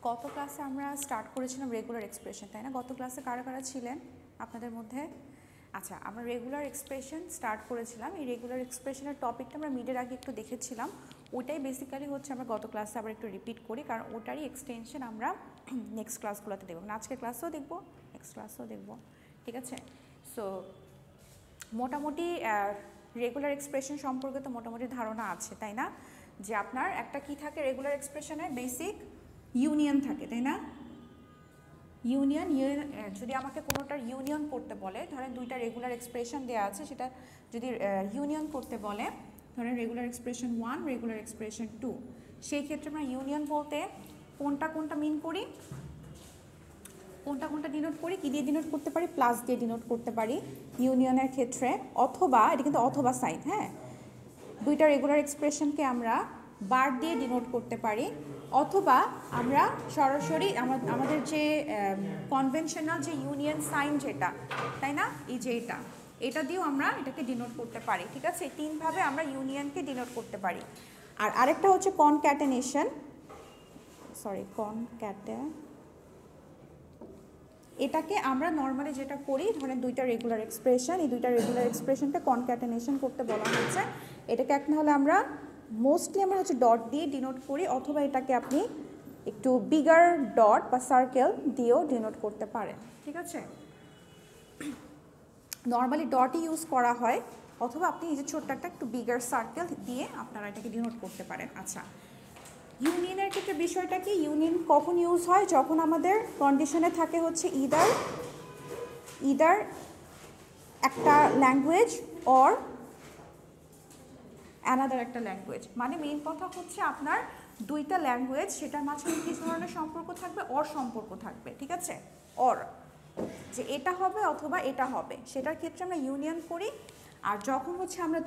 গত ক্লাসে আমরা স্টার্ট করেছিলাম রেগুলার এক্সপ্রেশন, তাই না? গত ক্লাসে কারা কারা ছিলেন আপনাদের মধ্যে? আচ্ছা, আমরা রেগুলার এক্সপ্রেশন স্টার্ট করেছিলাম। এই রেগুলার এক্সপ্রেশনের টপিকটা আমরা মিডের আগে একটু দেখেছিলাম। ওটাই বেসিক্যালি হচ্ছে আমরা গত ক্লাসে আবার একটু রিপিট করি, কারণ ওটারই এক্সটেনশন আমরা নেক্সট ক্লাসগুলোতে দেখব। আজকের ক্লাসেও দেখব, নেক্সট ক্লাসেও দেখব, ঠিক আছে? সো মোটামুটি রেগুলার এক্সপ্রেশন সম্পর্কে তো মোটামুটি ধারণা আছে, তাই না? যে আপনার একটা কি থাকে রেগুলার এক্সপ্রেশনের বেসিক ইউনিয়ন থাকে, তাই না? ইউনিয়ন যদি আমাকে কোনোটার ইউনিয়ন করতে বলে, ধরেন দুইটা রেগুলার এক্সপ্রেশন দেওয়া আছে, সেটা যদি ইউনিয়ন করতে বলে, ধরেন রেগুলার এক্সপ্রেশন 1 রেগুলার এক্সপ্রেশন 2, সেই ক্ষেত্রে আমরা ইউনিয়ন বলতে কোনটা কোনটা মিন করি, কোনটা কোনটা ডিনোট করি, কী দিয়ে ডিনোট করতে পারি? প্লাস দিয়ে ডিনোট করতে পারি ইউনিয়নের ক্ষেত্রে, অথবা এটা কিন্তু অথবা সাইন, হ্যাঁ, দুইটা রেগুলার এক্সপ্রেশনকে আমরা বার দিয়ে ডিনোট করতে পারি, অথবা আমরা সরাসরি আমাদের যে কনভেনশনাল যে ইউনিয়ন সাইন যেটা, তাই না, এই যে এটা দিয়েও আমরা এটাকে ডিনোট করতে পারি, ঠিক আছে? তিনভাবে আমরা ইউনিয়নকে ডিনোট করতে পারি। আর আরেকটা হচ্ছে কনক্যাটেনেশন, এটাকে আমরা নর্মালি যেটা করি, ধরেন দুইটা রেগুলার এক্সপ্রেশন, এই দুইটা রেগুলার এক্সপ্রেশনকে কনক্যাটেনেশন করতে বলা হচ্ছে। এটাকে এক নাহলে আমরা মোস্টলি আমরা হচ্ছে ডট দিয়ে ডিনোট করি, অথবা এটাকে আপনি একটু বিগার ডট বা সার্কেল দিয়েও ডিনোট করতে পারেন, ঠিক আছে? নর্মালি ডটই ইউজ করা হয়, অথবা আপনি এই যে ছোট্ট একটা একটু বিগার সার্কেল দিয়ে আপনারা এটাকে ডিনোট করতে পারেন। আচ্ছা, ইউনিয়নের ক্ষেত্রে বিষয়টা কি? ইউনিয়ন কখন ইউজ হয়? যখন আমাদের কন্ডিশনে থাকে হচ্ছে ইদার একটা ল্যাঙ্গুয়েজ অর অ্যানাদার একটা ল্যাঙ্গুয়েজ। মানে মেইন কথা হচ্ছে আপনার দুইটা ল্যাঙ্গুয়েজ, সেটার মাঝখানে কি ধরনের সম্পর্ক থাকবে? অর সম্পর্ক থাকবে, ঠিক আছে? অর, যে এটা হবে অথবা এটা হবে, সেটার ক্ষেত্রে আমরা ইউনিয়ন করি। আর যখন হচ্ছে আমরা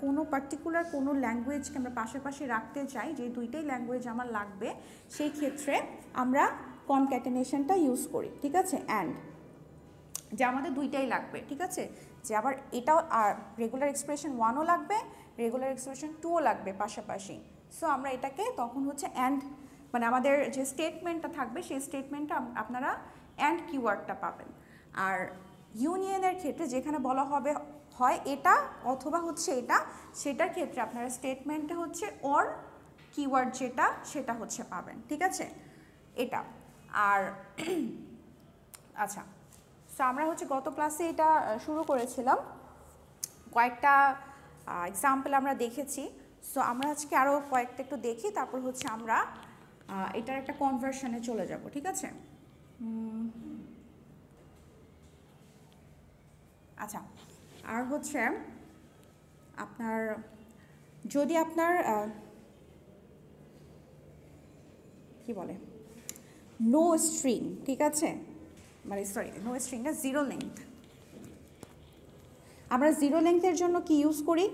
কোনো পার্টিকুলার কোনো ল্যাঙ্গুয়েজকে আমরা পাশাপাশি রাখতে চাই, যে দুইটাই ল্যাঙ্গুয়েজ আমার লাগবে, সেই ক্ষেত্রে আমরা কনক্যাটেনেশনটা ইউজ করি, ঠিক আছে? অ্যান্ড যে আমাদের দুইটাই লাগবে, ঠিক আছে? যে আবার এটাও আর রেগুলার এক্সপ্রেশন 1ও লাগবে, রেগুলার এক্সপ্রেশন 2ও লাগবে পাশাপাশি। সো আমরা এটাকে তখন হচ্ছে অ্যান্ড, মানে আমাদের যে স্টেটমেন্টটা থাকবে সেই স্টেটমেন্টটা আপনারা অ্যান্ড কিওয়ার্ডটা পাবেন। আর ইউনিয়নের ক্ষেত্রে যেখানে বলা হবে হয় এটা অথবা হচ্ছে এটা, সেটার ক্ষেত্রে আপনারা স্টেটমেন্টটা হচ্ছে অর কিওয়ার্ড যেটা সেটা হচ্ছে পাবেন, ঠিক আছে? এটা আর আচ্ছা, সো আমরা হচ্ছে গত ক্লাসে এটা শুরু করেছিলাম, কয়েকটা এক্সাম্পল আমরা দেখেছি। সো আমরা আজকে আরও কয়েকটা একটু দেখি, তারপর হচ্ছে আমরা এটার একটা কনভার্সনে চলে যাব, ঠিক আছে? আচ্ছা, আর হচ্ছে আপনার যদি আপনার কি বলে নো স্ট্রিং, ঠিক আছে, মানে সরি নো স্ট্রিং না, জিরো লেংথ, আমরা জিরো লেংথের জন্য কি ইউজ করি?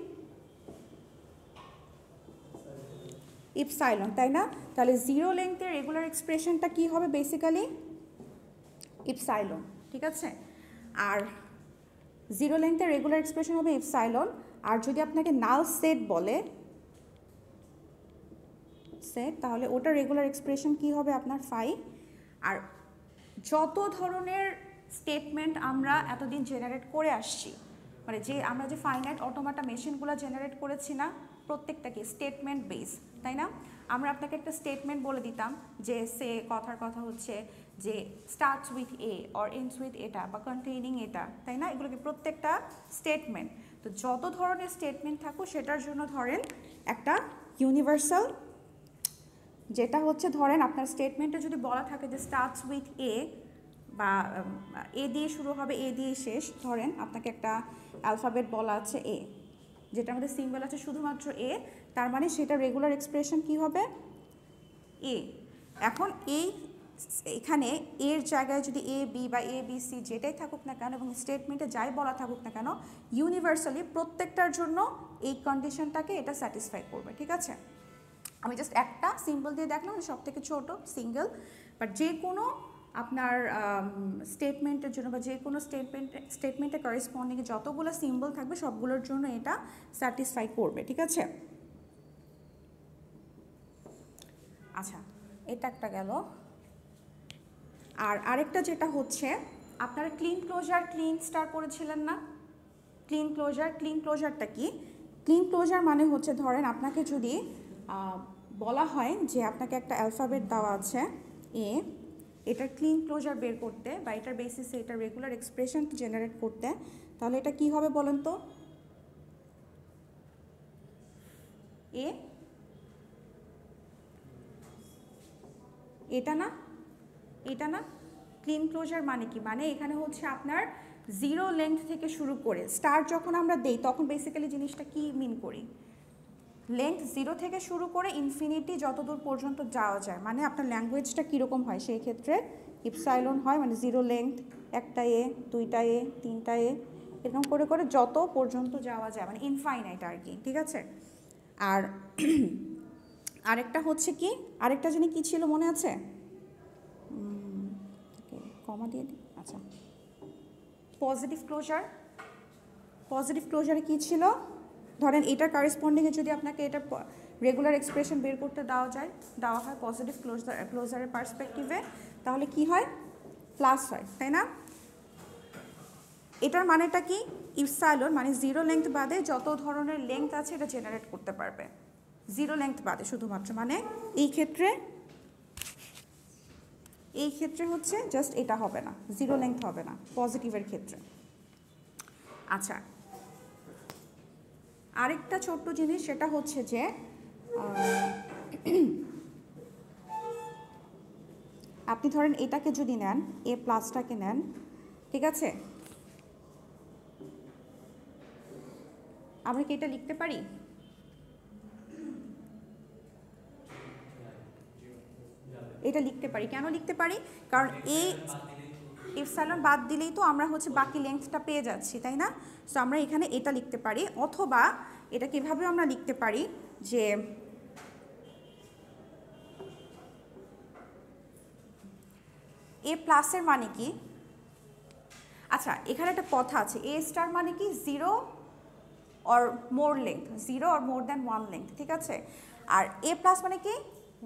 ইপসাইলন, তাই না? তাহলে জিরো লেংথের রেগুলার এক্সপ্রেশনটা কি হবে? বেসিক্যালি ইপসাইলন, ঠিক আছে? আর জিরো লেংথের রেগুলার এক্সপ্রেশন হবে ইপসাইলন। আর যদি আপনাকে নাল সেট বলে, সেট, তাহলে ওটা রেগুলার এক্সপ্রেশন কি হবে? আপনার ফাই। আর যত ধরনের স্টেটমেন্ট আমরা এতদিন জেনারেট করে আসছি, মানে যে আমরা যে ফাইনাইট অটোমাটা মেশিনগুলো জেনারেট করেছি না, প্রত্যেকটা কি স্টেটমেন্ট বেস, তাই না? আমরা আপনাকে একটা স্টেটমেন্ট বলে দিতাম যে সে কথার কথা হচ্ছে যে starts with a or ends with এটা বা কন্টেইনিং এটা, তাই না? এগুলোকে প্রত্যেকটা স্টেটমেন্ট। তো যত ধরনের স্টেটমেন্ট থাকুক সেটার জন্য ধরেন একটা ইউনিভার্সাল, যেটা হচ্ছে ধরেন আপনার স্টেটমেন্টে যদি বলা থাকে যে স্টার্টস উইথ এ বা এ দিয়ে শুরু হবে এ দিয়ে শেষ, ধরেন আপনাকে একটা অ্যালফাবেট বলা আছে এ, যেটা আমাদের সিম্বল আছে শুধুমাত্র এ, তার মানে সেটা রেগুলার এক্সপ্রেশন কি হবে? এ। এখন এখানে এর জায়গায় যদি এ বি বা এ বি সি যেটাই থাকুক না কেন এবং স্টেটমেন্টে যাই বলা থাকুক না কেন, ইউনিভার্সালি প্রত্যেকটার জন্য এই কন্ডিশনটাকে এটা স্যাটিসফাই করবে, ঠিক আছে? আমি জাস্ট একটা সিম্বল দিয়ে দেখলাম, সব থেকে ছোটো সিঙ্গেল, বাট যে কোনো আপনার স্টেটমেন্টের জন্য বা যে কোনো স্টেটমেন্টে করেসপন্ডিং যতগুলো সিম্বল থাকবে সবগুলোর জন্য এটা স্যাটিসফাই করবে, ঠিক আছে? আচ্ছা, এটা একটা গেল। আর আরেকটা যেটা হচ্ছে আপনারা ক্লিন ক্লোজার ক্লিন স্টার করেছিলেন না? ক্লিন ক্লোজারটা কি? ক্লিন ক্লোজার মানে হচ্ছে ধরেন আপনাকে যদি বলা হয় যে আপনাকে একটা অ্যালফাবেট দেওয়া আছে এ, এটার ক্লিন ক্লোজার বের করতে বা এটার বেসিসে এটা রেগুলার এক্সপ্রেশন জেনারেট করতে, তাহলে এটা কি হবে বলেন তো? এ এটা না, এটা না। ক্লিন ক্লোজার মানে কি? মানে এখানে হচ্ছে আপনার জিরো লেন্থ থেকে শুরু করে স্টার যখন আমরা দেই তখন বেসিক্যালি জিনিসটা কি মিন করি? লেন্থ জিরো থেকে শুরু করে ইনফিনিটি যতদূর পর্যন্ত যাওয়া যায়, মানে আপনার ল্যাঙ্গুয়েজটা কীরকম হয় সেই ক্ষেত্রে ইপসাইলন হয়, মানে জিরো লেন্থ, একটা এ, দুইটা এ, তিনটা এ, এরকম করে করে যত পর্যন্ত যাওয়া যায়, মানে ইনফাইনাইট আর কি, ঠিক আছে? আর আরেকটা হচ্ছে কি, আরেকটা জানি কি ছিল মনে আছে? কমা দিয়ে দিই, আচ্ছা। পজিটিভ ক্লোজারে কি ছিল? ধরেন এটার কারেসপন্ডিংয়ে যদি আপনাকে এটা রেগুলার এক্সপ্রেশন বের করতে দেওয়া হয় পজিটিভ ক্লোজারের পার্সপেক্টিভে, তাহলে কি হয়? প্লাস হয়, তাই না? এটার মানেটা কি? ইপসাইলন মানে জিরো লেন্থ বাদে যত ধরনের লেন্থ আছে এটা জেনারেট করতে পারবে, জিরো লেন্থ বাদে শুধুমাত্র। মানে এই ক্ষেত্রে হচ্ছে জাস্ট এটা হবে না, জিরো লেন্থ হবে না পজিটিভের ক্ষেত্রে। আচ্ছা, আরেকটা ছোট্ট জিনিস সেটা হচ্ছে যে আপনি ধরেন এটাকে যদি নেন, এ প্লাসটাকে নেন, ঠিক আছে? আমরা কি এটা লিখতে পারি? এটা লিখতে পারি। কেন লিখতে পারি? কারণ এই ইপসাইলন বাদ দিলেই তো আমরা হচ্ছে বাকি লেন্থটা পেয়ে যাচ্ছি, তাই না? সো আমরা এখানে এটা লিখতে পারি, অথবা এটা কিভাবে আমরা লিখতে পারি যে এ প্লাসের মানে কি? আচ্ছা, এখানে একটা কথা আছে, এ স্টার মানে কি? Zero or more length, zero or more than one length, ঠিক আছে? আর এ প্লাস মানে কি?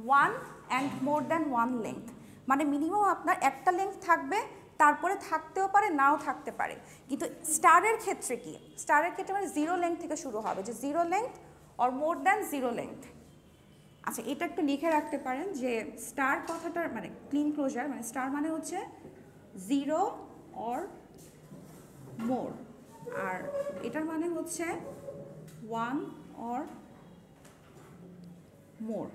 One and more than one length, মানে মিনিমাম আপনার একটা লেন্থ থাকবে, তারপরে থাকতেও পারে নাও থাকতে পারে। কিন্তু স্টারের ক্ষেত্রে কি? স্টারের ক্ষেত্রে মানে জিরো লেন্থ থেকে শুরু হবে, যে zero length or more than zero length. আচ্ছা, এটা একটু লিখে রাখতে পারেন যে স্টার কথাটার মানে ক্লিন ক্লোজার মানে স্টার মানে হচ্ছে জিরো অর মোর, আর এটার মানে হচ্ছে ওয়ান অর মোর।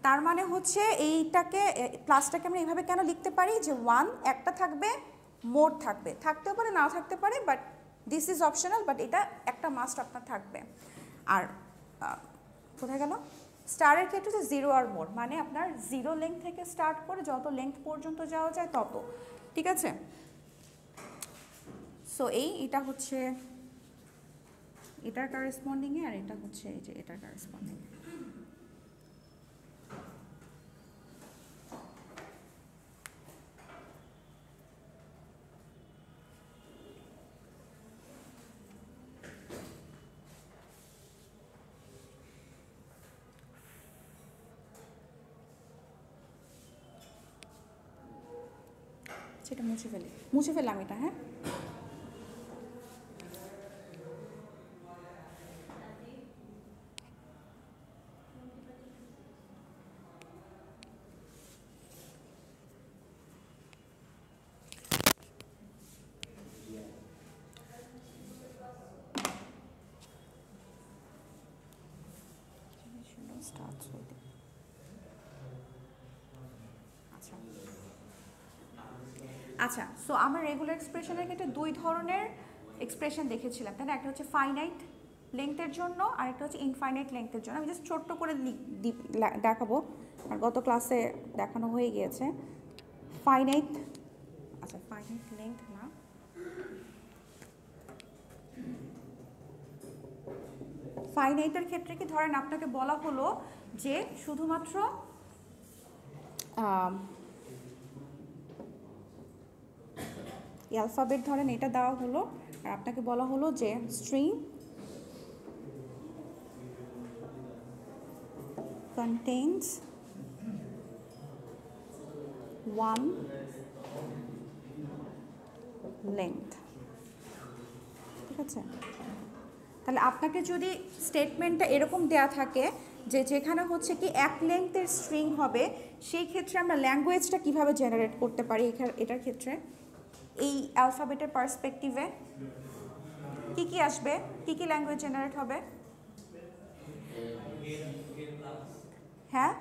তার মানে হচ্ছে এইটাকে প্লাসটাকে আমরা এইভাবে কেন লিখতে পারি যে ওয়ান একটা থাকবে, মোর থাকবে, থাকতেও পারে নাও থাকতে পারে, but this is optional, but এটা একটা মাস্ট আপনার থাকবে। আর কোথায় গেল? স্টারের ক্ষেত্রে যে জিরো আর মোর মানে আপনার জিরো লেন্থ থেকে স্টার্ট করে যত লেন্থ পর্যন্ত যাওয়া যায় তত, ঠিক আছে? সো এটা হচ্ছে এটার কারেসপন্ডিংয়ে, আর এটা হচ্ছে এই যে এটার কারেসপন্ডিং। সেটা মুছে ফেললাম এটা, হ্যাঁ। আচ্ছা, সো আমরা রেগুলার এক্সপ্রেশনের ক্ষেত্রে দুই ধরনের এক্সপ্রেশন দেখেছিলাম, তাই না? একটা হচ্ছে ফাইনাইট লেংথের জন্য, আর একটা হচ্ছে ইনফাইনাইট লেংথের জন্য। আমি জাস্ট ছোট্ট করে দেখাবো, আর গত ক্লাসে দেখানো হয়ে গিয়েছে। ফাইনাইট, আচ্ছা ফাইনাইট লেংথ না, ফাইনাইটের ক্ষেত্রে কি ধরেন আপনাকে বলা হলো যে শুধুমাত্র অ্যালফাবেট ধরেন এটা দেওয়া হলো, আর আপনাকে বলা হলো যে স্ট্রিং contains one length। ঠিক আছে, তাহলে আপনাকে যদি স্টেটমেন্টটা এরকম দেয়া থাকে যে যেখানে হচ্ছে কি এক লেংথের স্ট্রিং হবে, সেই ক্ষেত্রে আমরা ল্যাঙ্গুয়েজটা কিভাবে জেনারেট করতে পারি এটার ক্ষেত্রে এই অ্যালফাবেটের পার্সপেক্টিভে কি কি আসবে, কি কি ল্যাঙ্গুয়েজ জেনারেট হবে? হ্যাঁ,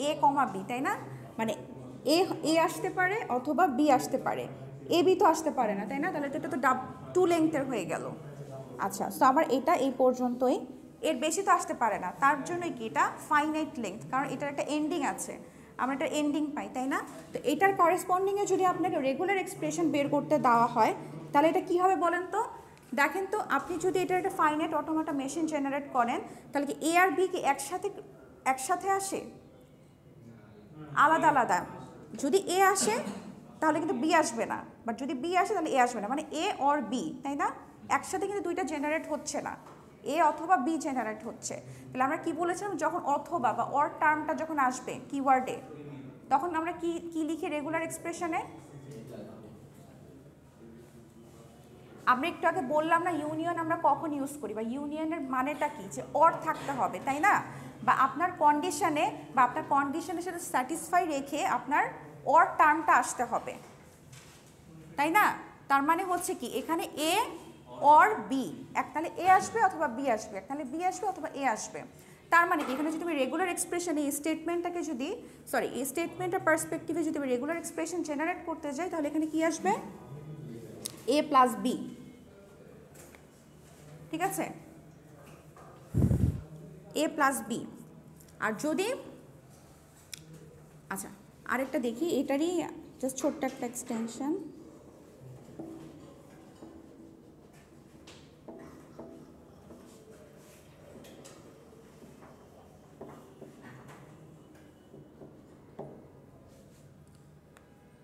এ কমা বি, তাই না? মানে এ আসতে পারে অথবা বি আসতে পারে, এ বি তো আসতে পারে না, তাই না? তাহলে এটা তো টু লেংথের হয়ে গেল। আচ্ছা, সো আমার এটা এই পর্যন্তই, এর বেশি তো আসতে পারে না, তার জন্যই কি এটা ফাইনাইট লেংথ, কারণ এটার একটা এন্ডিং আছে, আমরা একটা এন্ডিং পাই, তাই না? তো এটার করেসপন্ডিংয়ে যদি আপনাকে রেগুলার এক্সপ্রেশন বের করতে দেওয়া হয়, তাহলে এটা কী হবে বলেন তো? দেখেন তো, আপনি যদি এটার একটা ফাইনাইট অটোমেটা মেশিন জেনারেট করেন, তাহলে কি এ আর বি কি একসাথে আসে? আলাদা আলাদা। যদি এ আসে তাহলে কিন্তু বি আসবে না, বাট যদি বি আসে তাহলে এ আসবে না, মানে এ অর বি, তাই না? একসাথে কিন্তু দুইটা জেনারেট হচ্ছে না, এ অথবা বি জেনারেট হচ্ছে। তাহলে আমরা কি বলেছিলাম, যখন অথবা বা অর টার্মটা যখন আসবে কিওয়ার্ডে, তখন আমরা কি লিখি রেগুলার এক্সপ্রেশনে? আমরা একটু আগে বললাম না ইউনিয়ন আমরা কখন ইউজ করি, বা ইউনিয়নের মানেটা কি, যে অর থাকতে হবে, তাই না? বা আপনার কন্ডিশনে সাথে স্যাটিসফাই রেখে আপনার অর টার্মটা আসতে হবে, তাই না? তার মানে হচ্ছে কি, এখানে এ অর বি, এক তাহলে এ আসবে অথবা বি আসবে, এক তাহলে বি আসবে অথবা এ আসবে। তার মানে কি, এখানে যদি আমি রেগুলার এক্সপ্রেশনে এই স্টেটমেন্টটাকে যদি এই স্টেটমেন্টের পার্সপেক্টিভে যদি আমি রেগুলার এক্সপ্রেশন জেনারেট করতে যাই, তাহলে এখানে কি আসবে? এ প্লাস বি। ঠিক আছে, এ প্লাস বি। আর যদি আচ্ছা আরেকটা দেখি, এটারই জাস্ট ছোট্ট একটা এক্সটেনশন,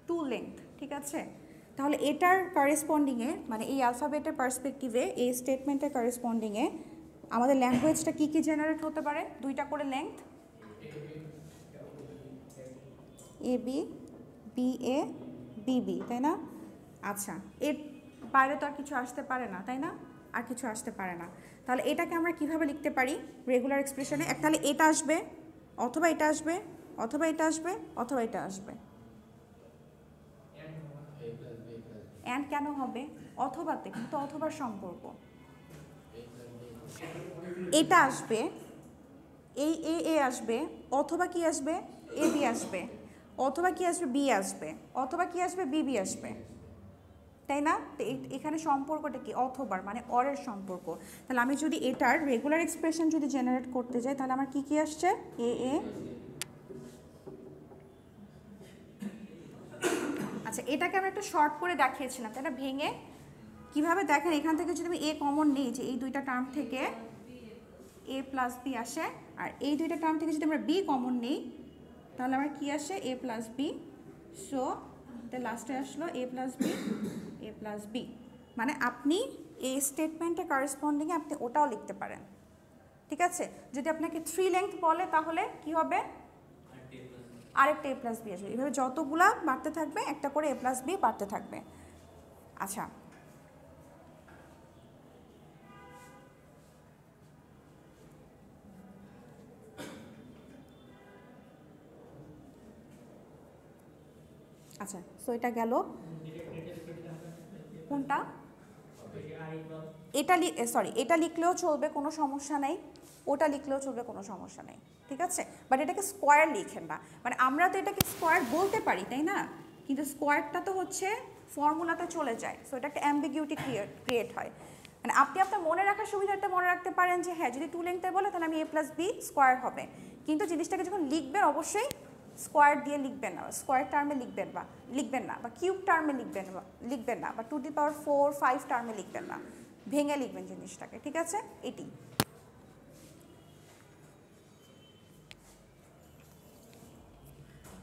টু লেংথ। ঠিক আছে, তাহলে এটার করেসপন্ডিংয়ে, মানে এই অ্যালফাবেটের পার্সপেক্টিভে এই স্টেটমেন্টের করেসপন্ডিংয়ে আমাদের ল্যাঙ্গুয়েজটা কী কী জেনারেট হতে পারে? দুইটা করে length, A B, B A, B B, তাই না? আচ্ছা, এর বাইরে তো আর কিছু আসতে পারে না, তাই না? আর কিছু আসতে পারে না। তাহলে এটাকে আমরা কিভাবে লিখতে পারি রেগুলার এক্সপ্রেশনে? তাহলে এটা আসবে অথবা এটা আসবে অথবা এটা আসবে অথবা এটা আসবে। অ্যান্ড কেন হবে? অথবাতে, কিন্তু অথবার সম্পর্ক, এটা আসবে, এই এ আসবে, অথবা কি আসবে? এ বি আসবে, অথবা কি আসবে? বি আসবে, অথবা কি আসবে? বি বি আসবে, তাই না? তো এখানে সম্পর্কটা কি? অথবার, মানে অরের সম্পর্ক। তাহলে আমি যদি এটার রেগুলার এক্সপ্রেশন যদি জেনারেট করতে যাই, তাহলে আমার কি কি আসছে? এ এ। আচ্ছা, এটাকে আমরা একটু শর্ট করে দেখিয়েছিলাম, তাই না? ভেঙে কিভাবে দেখেন, এখান থেকে যদি আমি এ কমন নিই, যে এই দুইটা টার্ম থেকে এ প্লাস বি আসে, আর এই দুইটা টার্ম থেকে যদি আমরা বি কমন নিই, তাহলে আমার কি আসে? এ প্লাস বি। সো লাস্টে আসলো এ প্লাস বি, এ প্লাস বি। মানে আপনি এই স্টেটমেন্টের করেসপন্ডিংয়ে আপনি ওটাও লিখতে পারেন। ঠিক আছে, যদি আপনাকে থ্রি লেংথ বলে তাহলে কি হবে? আরেকটা এ প্লাস বি আসবে। এভাবে যতগুলা বাড়তে থাকবে একটা করে এ প্লাস বি বাড়তে থাকবে। আচ্ছা, আচ্ছা, সো এটা গেল। কোনটা? এটা এটা লিখলেও চলবে, কোনো সমস্যা নেই, ওটা লিখলেও চলবে, কোনো সমস্যা নেই। ঠিক আছে, বাট এটাকে স্কোয়ার লিখেন না। মানে আমরা তো এটাকে স্কোয়ার বলতে পারি, তাই না? কিন্তু স্কোয়ারটা তো হচ্ছে ফর্মুলাতে চলে যায়, সো এটা একটা অ্যাম্বিগুইটি ক্রিয়েট হয়। মানে আপনি আপনার মনে রাখার সুবিধাটা মনে রাখতে পারেন যে হ্যাঁ, যদি টু লেংথে বলে তাহলে আমি এ প্লাস বি স্কোয়ার হবে, কিন্তু জিনিসটাকে যখন লিখবেন অবশ্যই স্কোয়ার দিয়ে লিখবেন না, স্কোয়ার টার্মে লিখবেন না, বা কিউব টার্মে লিখবেন না, বা 2^4, 5 টার্মে লিখবেন না, ভেঙে লিখবেন জিনিসটাকে। ঠিক আছে, এটি।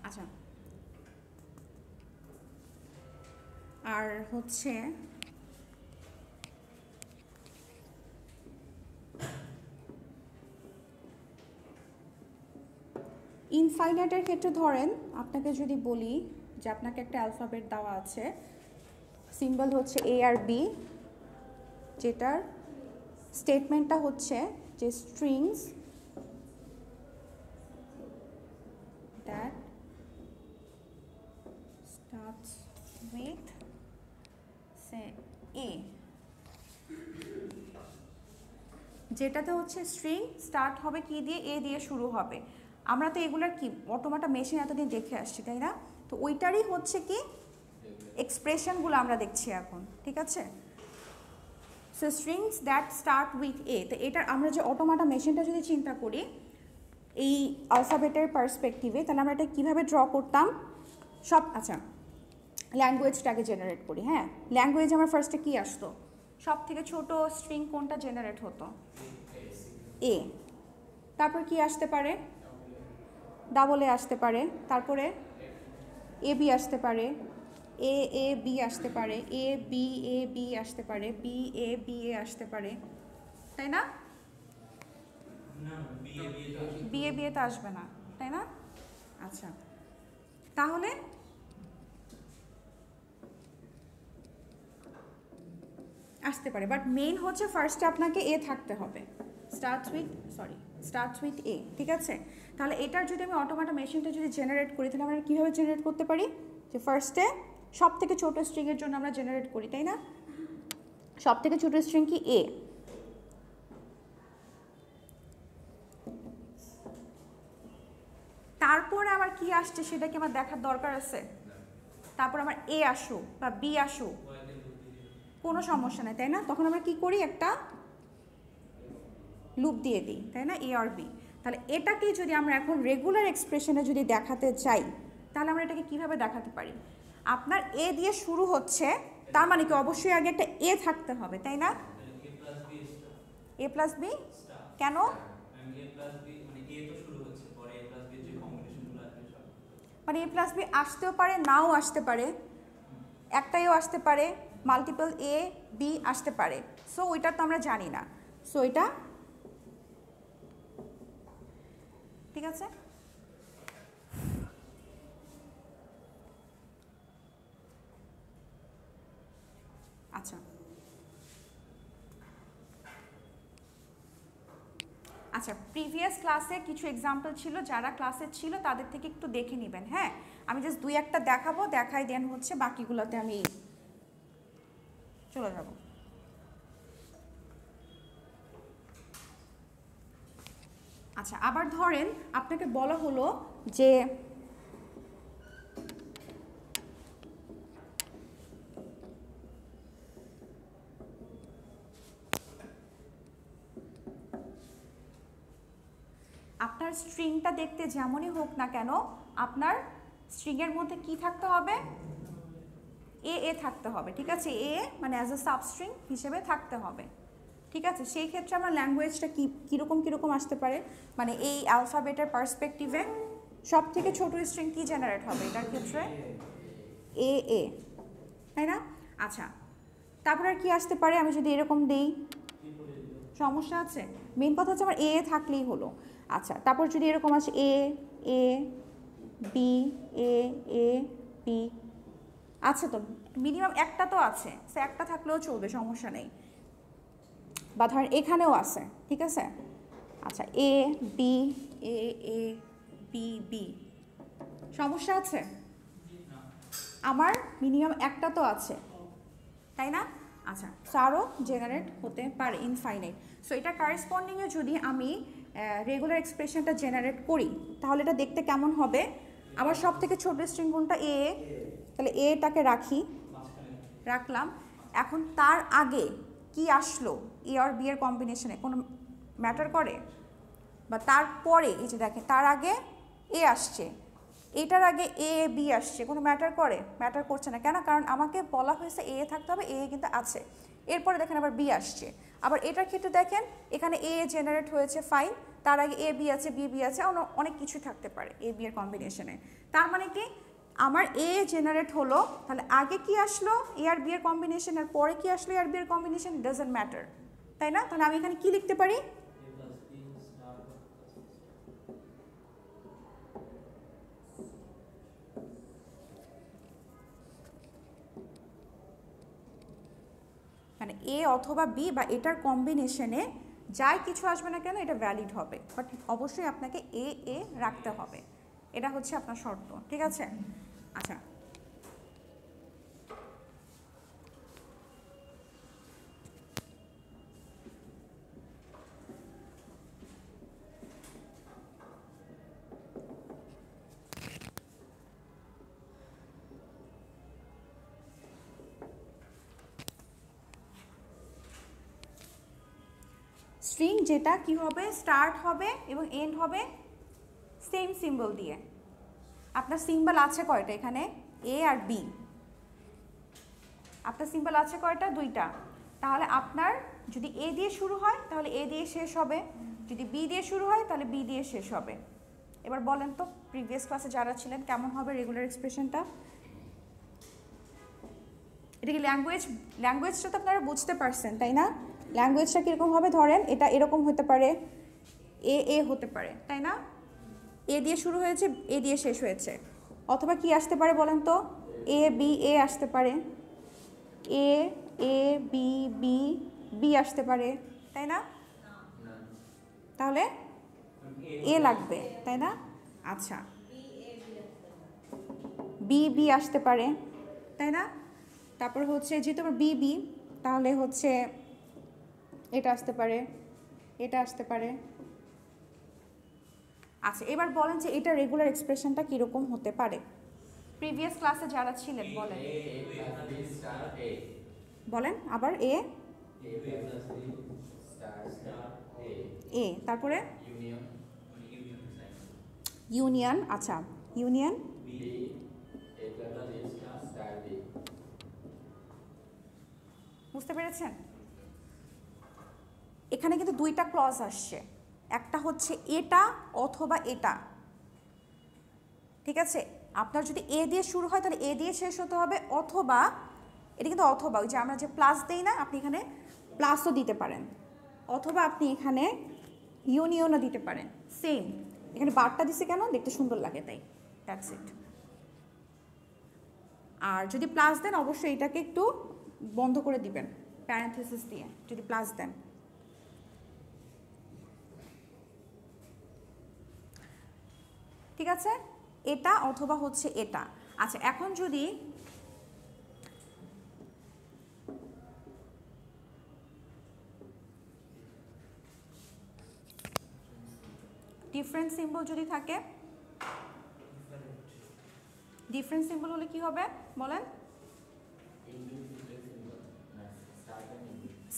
আচ্ছা, আর হচ্ছে ইনফাইনাইটের ক্ষেত্রে ধরেন আপনাকে যদি বলি যে আপনাকে একটা অ্যালফাবেট দেওয়া আছে, সিম্বল হচ্ছে এ আর বি, যেটার স্টেটমেন্টটা হচ্ছে যে স্ট্রিংস দ্যাট স্টার্টস উইথ সে এ, যেটাতে হচ্ছে স্ট্রিং স্টার্ট হবে কি দিয়ে, এ দিয়ে শুরু হবে। আমরা তো এগুলার কি অটোমাটা মেশিন এতদিন দেখে আসছি, তাই না? তো ওইটারই হচ্ছে কি এক্সপ্রেশনগুলো আমরা দেখছি এখন, ঠিক আছে? So strings that start with a, তো এটার আমরা যে অটোমাটা মেশিনটা যদি চিন্তা করি এই আলফাবেটের পার্সপেক্টিভে, তাহলে আমরা এটা কীভাবে ড্র করতাম সব। আচ্ছা, ল্যাঙ্গুয়েজটাকে জেনারেট করি। হ্যাঁ, ল্যাঙ্গুয়েজ আমার ফার্স্টে কী আসতো? সব থেকে ছোট স্ট্রিং কোনটা জেনারেট হতো? এ। তারপর কি আসতে পারে? ডাবল এ আসতে পারে, তারপরে এ বি আসতে পারে, এ এ বি আসতে পারে, এ বি আসতে পারে, বি এ আসতে পারে, তাই না? বি এ তো আসবে না, তাই না? আচ্ছা, তাহলে আসতে পারে, বাট মেইন হচ্ছে ফার্স্টে আপনাকে এ থাকতে হবে, স্টার্টস উইথ এ, ঠিক আছে? তাহলে এটার যদি আমি অটোমেটা মেশিনটা যদি জেনারেট করি, তাহলে আমরা কীভাবে জেনারেট করতে পারি? যে ফার্স্টে সব থেকে ছোটো স্ট্রিংয়ের জন্য আমরা জেনারেট করি, তাই না? সব থেকে ছোটো স্ট্রিং কি? এ। তারপরে আবার কি আসছে সেটা কি আমার দেখার দরকার আছে? তারপর আমার এ আসুক বা বি আসুক, কোনো সমস্যা নেই, তাই না? তখন আমরা কি করি? একটা লুপ দিয়ে দিই, তাই না? এ আর বি। তাহলে এটাকে যদি আমরা এখন রেগুলার এক্সপ্রেশনে যদি দেখাতে চাই, তাহলে আমরা এটাকে কিভাবে দেখাতে পারি? আপনার এ দিয়ে শুরু হচ্ছে, তার মানে কি অবশ্যই আগে একটা এ থাকতে হবে, তাই না? এ প্লাস বি কেন? মানে এ প্লাস বি আসতেও পারে, নাও আসতে পারে, একটাইও আসতে পারে, মাল্টিপল এ বি আসতে পারে। সো ওইটা তো আমরা জানি না, সো এটা ঠিক আছে। আচ্ছা আচ্ছা, প্রিভিয়াস ক্লাসে কিছু এক্সাম্পল ছিল, যারা ক্লাসে ছিল তাদের থেকে একটু দেখে নেবেন। হ্যাঁ, আমি জাস্ট দুই একটা দেখাবো, দেখাই দেন হচ্ছে বাকিগুলোতে আমি চলে যাব। আচ্ছা, আবার ধরেন আপনাকে বলা হলো যে আপনার স্ট্রিংটা দেখতে যেমনই হোক না কেন, আপনার স্ট্রিংয়ের মধ্যে কি থাকতে হবে? এ থাকতে হবে, ঠিক আছে? এ মানে অ্যাজ এ সাবস্ট্রিং হিসেবে থাকতে হবে, ঠিক আছে? সেই ক্ষেত্রে আমার ল্যাঙ্গুয়েজটা কীরকম আসতে পারে? মানে এই অ্যালফাবেটের পার্সপেক্টিভে সব থেকে ছোট স্ট্রিং কি জেনারেট হবে এটার ক্ষেত্রে? এ, তাই না? আচ্ছা, তারপর আর কি আসতে পারে? আমি যদি এরকম দেই, সমস্যা আছে? মেন কথা হচ্ছে আমার এ থাকলেই হলো। আচ্ছা, তারপর যদি এরকম আসে এ বি বি, আচ্ছা, তো মিনিমাম একটা তো আছে, সে একটা থাকলেও চলবে, সমস্যা নেই। বা ধরেন এখানেও আছে, ঠিক আছে? আচ্ছা, এ বি বি, সমস্যা আছে? আমার মিনিমাম একটা তো আছে, তাই না? আচ্ছা, আরও জেনারেট হতে পারে ইনফাইনাইট। সো এটা কারেসপন্ডিংয়ে যদি আমি রেগুলার এক্সপ্রেশনটা জেনারেট করি, তাহলে এটা দেখতে কেমন হবে? আমার সব থেকে ছোট স্ট্রিং কোনটা? এ। তাহলে এটাকে রাখলাম। এখন তার আগে কি আসলো এ আর বি এর কম্বিনেশনে, কোনো ম্যাটার করে? বা তারপরে এই যে দেখেন, তার আগে এ আসছে, এটার আগে এ বি আসছে, কোনো ম্যাটার করে? ম্যাটার করছে না। কেন? কারণ আমাকে বলা হয়েছে এ থাকতে হবে, এ কিন্তু আছে। এরপরে দেখেন আবার বি আসছে, আবার এটার ক্ষেত্রে দেখেন এখানে এ জেনারেট হয়েছে, ফাইন। তার আগে এ বি আছে, বি আছে, অনেক কিছু থাকতে পারে এ বি এর কম্বিনেশনে। তার মানে কি আমার এ জেনারেট হলো, তাহলে আগে কি আসলো? এ আর বি এর কম্বিনেশন, আর পরে কি আসলো? এ আর বি এর কম্বিনেশন, ডাজন্ট ম্যাটার, তাই না? তাহলে আমি এখানে কি লিখতে পারি? এ অথবা বি বা এটার কম্বিনেশনে যাই কিছু আসবে না কেন এটা ভ্যালিড হবে, বাট অবশ্যই আপনাকে এ রাখতে হবে, এটা হচ্ছে আপনার শর্ত, ঠিক আছে? আচ্ছা, স্ট্রিং যেটা কি হবে, স্টার্ট হবে এবং এন্ড হবে সেম সিম্বল দিয়ে। আপনার সিম্বল আছে কয়টা এখানে? এ আর বি। আপনার সিম্বল আছে কয়টা? দুইটা। তাহলে আপনার যদি এ দিয়ে শুরু হয় তাহলে এ দিয়ে শেষ হবে, যদি বি দিয়ে শুরু হয় তাহলে বি দিয়ে শেষ হবে। এবার বলেন তো প্রিভিয়াস ক্লাসে যারা ছিলেন কেমন হবে রেগুলার এক্সপ্রেশনটা? এটা কি ল্যাঙ্গুয়েজটা তো আপনারা বুঝতে পারছেন তাই না? ল্যাঙ্গুয়েজটা কীরকম হবে? ধরেন এটা এরকম হতে পারে, এ হতে পারে তাই না? এ দিয়ে শুরু হয়েছে, এ দিয়ে শেষ হয়েছে। অথবা কি আসতে পারে বলেন তো? এ বি এ আসতে পারে, এ এ বি বি বি আসতে পারে তাই না? তাহলে এ লাগবে তাই না? আচ্ছা, বি বি আসতে পারে তাই না? তারপর হচ্ছে যেহেতু আমার বি বি তাহলে হচ্ছে এটা আসতে পারে, এটা আসতে পারে। আচ্ছা, এবার বলেন যে এটা রেগুলার এক্সপ্রেশনটা কীরকম হতে পারে? প্রিভিয়াস ক্লাসে যারা ছিলেন বলেন, বলেন আবার এ তারপরে ইউনিয়ন। আচ্ছা, ইউনিয়ন বুঝতে পেরেছেন? এখানে কিন্তু দুইটা ক্লজ আসছে, একটা হচ্ছে এটা অথবা এটা, ঠিক আছে? আপনার যদি এ দিয়ে শুরু হয় তাহলে এ দিয়ে শেষ হতে হবে, অথবা এটা কিন্তু অথবা ওই যে আমরা যে প্লাস দেই না, আপনি এখানে প্লাসও দিতে পারেন, অথবা আপনি এখানে ইউনিয়নও দিতে পারেন। সেম এখানে বারটা দিছে কেন? দেখতে সুন্দর লাগে তাই, দ্যাটস ইট। আর যদি প্লাস দেন অবশ্যই এটাকে একটু বন্ধ করে দিবেন প্যারেন্থেসিস দিয়ে যদি প্লাস দেন। ঠিক আছে, এটা অথবা হচ্ছে এটা। আচ্ছা, এখন যদি ডিফারেন্ট সিম্বল যদি থাকে, ডিফারেন্ট সিম্বল হলে কি হবে বলেন?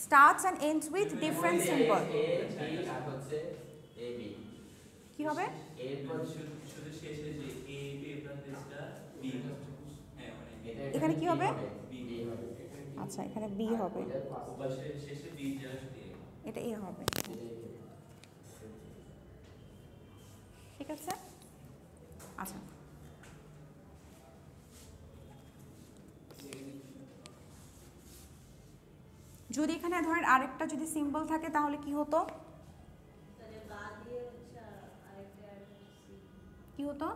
starts and ends with different symbol। কি হবে? এখানে কি হবে? আচ্ছা, এখানে বি হবে, এটা এ হবে, ঠিক আছে? আচ্ছা, যদি এখানে ধরেন আরেকটা যদি সিম্বল থাকে তাহলে কি হতো? কি হতো?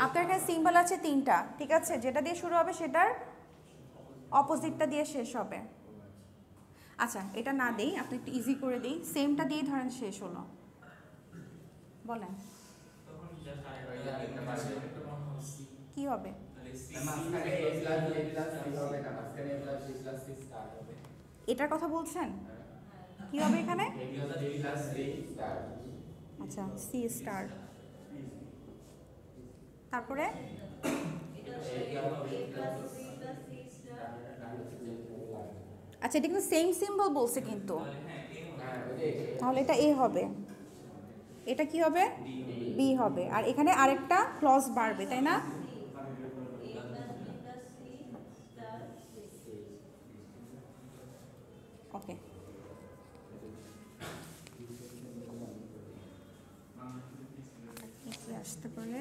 আপনার এখানে সিম্বল আছে তিনটা, ঠিক আছে? যেটা দিয়ে শুরু হবে সেটার অপোজিটটা দিয়ে শেষ হবে। আচ্ছা, এটা না দেই, আপনি একটু ইজি করে দিই, সেমটা দিয়ে ধরেন শেষ হলো, বলেন কি হবে? এটার কথা বলছেন? কি হবে এখানে? আচ্ছা, সি স্টার, তারপরে আচ্ছা, এটা কিন্তু সেম সিম্বল বলছে কিন্তু, তাহলে এটা এ হবে, এটা কি হবে? বি হবে, আর এখানে আরেকটা ক্লজ বাড়বে তাই না? ওকে, আসতে পারে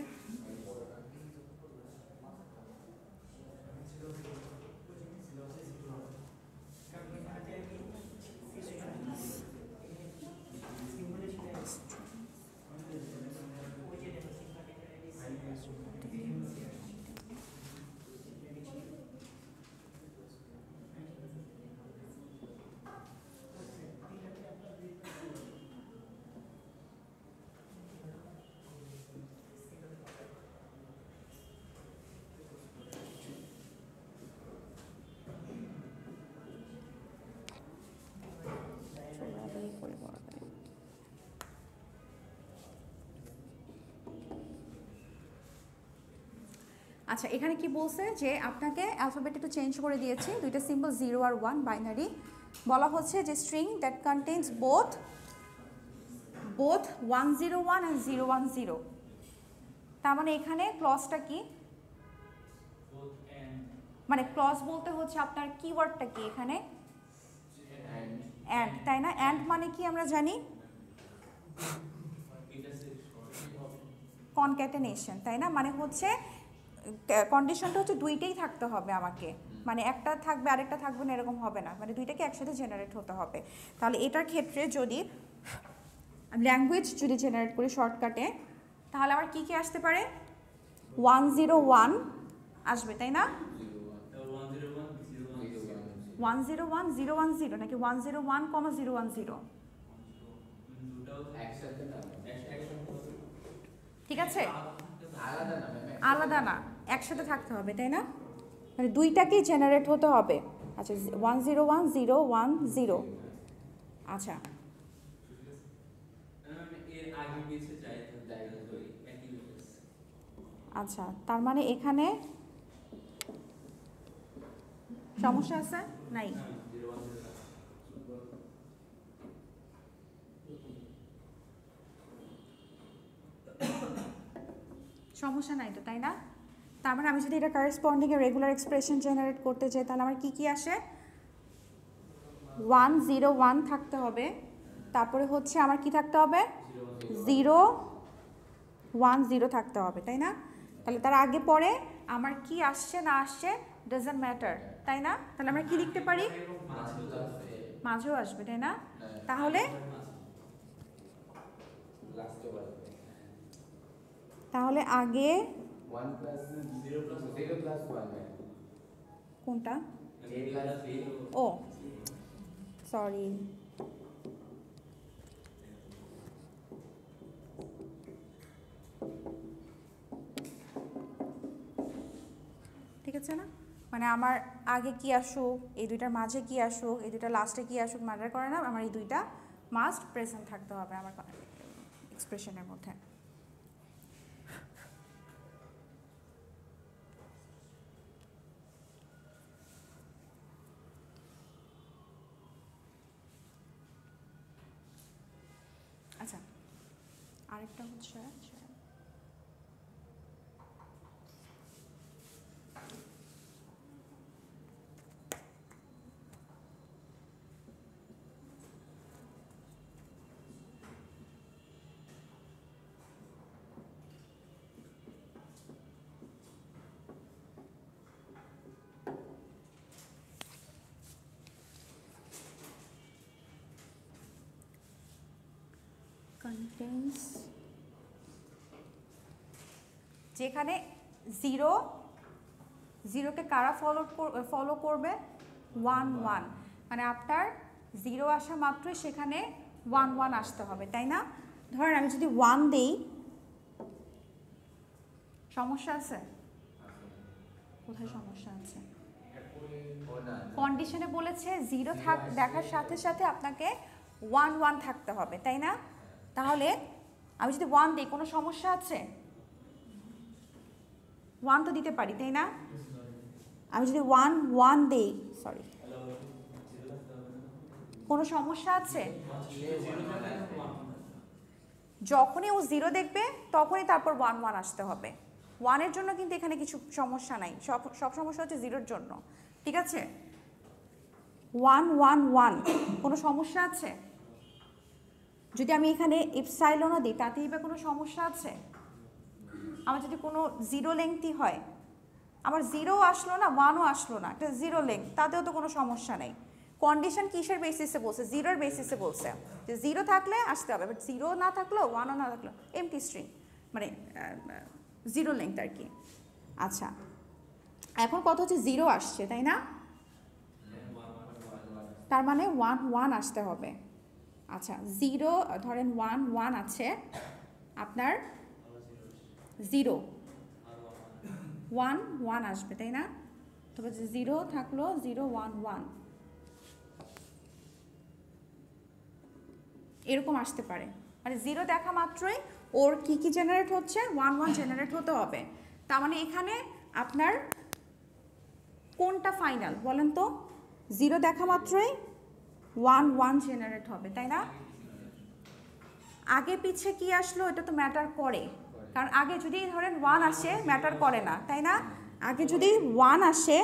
আচ্ছা এখানে কি বলছে যে আপনাকে অ্যালফাবেট একটু চেঞ্জ করে দিয়েছি, দুইটা সিম্বল 0 আর 1 বাইনারি। বলা হচ্ছে যে string that contains both 101 and 010। তার মানে এখানে ক্লজটা কি, মানে ক্লজ বলতে হচ্ছে আপনার কিওয়ার্ডটা কি এখানে, অ্যান্ড, তাই না? অ্যান্ড মানে কি আমরা জানি, কনক্যাটেনেশন, তাই না? মানে হচ্ছে কন্ডিশনটা হচ্ছে দুইটাই থাকতে হবে আমাকে, মানে একটা থাকবে আরেকটা থাকবে না এরকম হবে না, মানে দুইটাকে একসাথে জেনারেট হতে হবে। তাহলে এটার ক্ষেত্রে যদি ল্যাঙ্গুয়েজ যদি জেনারেট করি শর্টকাটে, তাহলে আমার কি কি আসতে পারে, 101 আসবে, তাই না? 101 010 নাকি 101,010? ঠিক আছে, আলাদা না, একসাথে থাকতে হবে, তাই না? মানে দুইটাকেই জেনারেট হতে হবে। আচ্ছা 101,010। আচ্ছা আচ্ছা, তার মানে এখানে সমস্যা আছে নাই? সমস্যা নাই তো, তাই না? তার মানে আমি যদি এটা corresponding a regular expression generate করতে চাই, তাহলে আমার কি কি আসে, 101 থাকতে হবে, তারপরে হচ্ছে আমার কি থাকতে হবে, 010 থাকতে হবে, তাই না? তাহলে তার আগে পরে আমার কি আসছে না আসছে ডাজন্ট ম্যাটার, তাই না? তাহলে আমরা কি লিখতে পারি, মাঝেও আসবে, তাই না? তাহলে তাহলে আগে কোনটা, ও সরি, ঠিক আছে না? মানে আমার আগে কি আসুক, এই দুইটার মাঝে কি আসুক, এই দুইটা লাস্টে কি আসুক ম্যাটার করে না, আমার এই দুইটা মাস্ট প্রেজেন্ট থাকতে হবে আমার এক্সপ্রেশনের মধ্যে। আচ্ছা আরেকটা হচ্ছে contains, যেখানে 0কে কারা ফলো করবে, 1 মানে আপনার 0 আসা মাত্রই সেখানে 1 আসতে হবে, তাই না? ধরেন আমি যদি 1 দেই, সমস্যা আছে কোথায়, সমস্যা আছে কন্ডিশনে বলেছে 0 দেখার সাথে সাথে আপনাকে 1 থাকতে হবে, তাই না? তাহলে আমি যদি 1 দিই কোনো সমস্যা আছে, 1 তো দিতে পারি, তাই না? আমি যদি 1 দেই, সরি, কোনো সমস্যা আছে? যখনই ও 0 দেখবে তখনই তারপর 1 আসতে হবে। 1 জন্য কিন্তু এখানে কিছু সমস্যা নাই, সব সমস্যা হচ্ছে 0 জন্য, ঠিক আছে? 1 কোনো সমস্যা আছে? যদি আমি এখানে এপসাইলনও দিই তাতেই বা কোনো সমস্যা আছে? আমার যদি কোনো 0 লেংথই হয়, আমার 0 আসলো না 1ও আসলো না, একটা 0 লেংথ, তাতেও তো কোনো সমস্যা নেই। কন্ডিশন কিসের বেসিসে বলছে, 0-এর বেসিসে বলছে যে 0 থাকলে আসতে হবে, বাট 0 না থাকলো 1ও না থাকলো এমটি স্ট্রিং, মানে 0 লেংথ আর কি। আচ্ছা এখন কথা হচ্ছে 0 আসছে, তাই না? তার মানে 1 আসতে হবে। আচ্ছা 0 ধরেন 1 আছে, আপনার 0 1 আসবে, তাই না? তবে 0 থাকলো 0 1 এরকম আসতে পারে, মানে 0 দেখা মাত্রই ওর কি জেনারেট হচ্ছে, 1 জেনারেট হতে হবে। তার মানে এখানে আপনার কোনটা ফাইনাল বলেন তো? 0 দেখা মাত্রই 1 1 জেনারেট হবে, তাই না? আগে পিছে কি আসলো এটা তো ম্যাটার করে, কারণ আগে যদি ধরেন 1 আসে ম্যাটার করে না, তাই না? আগে যদি 1 আসে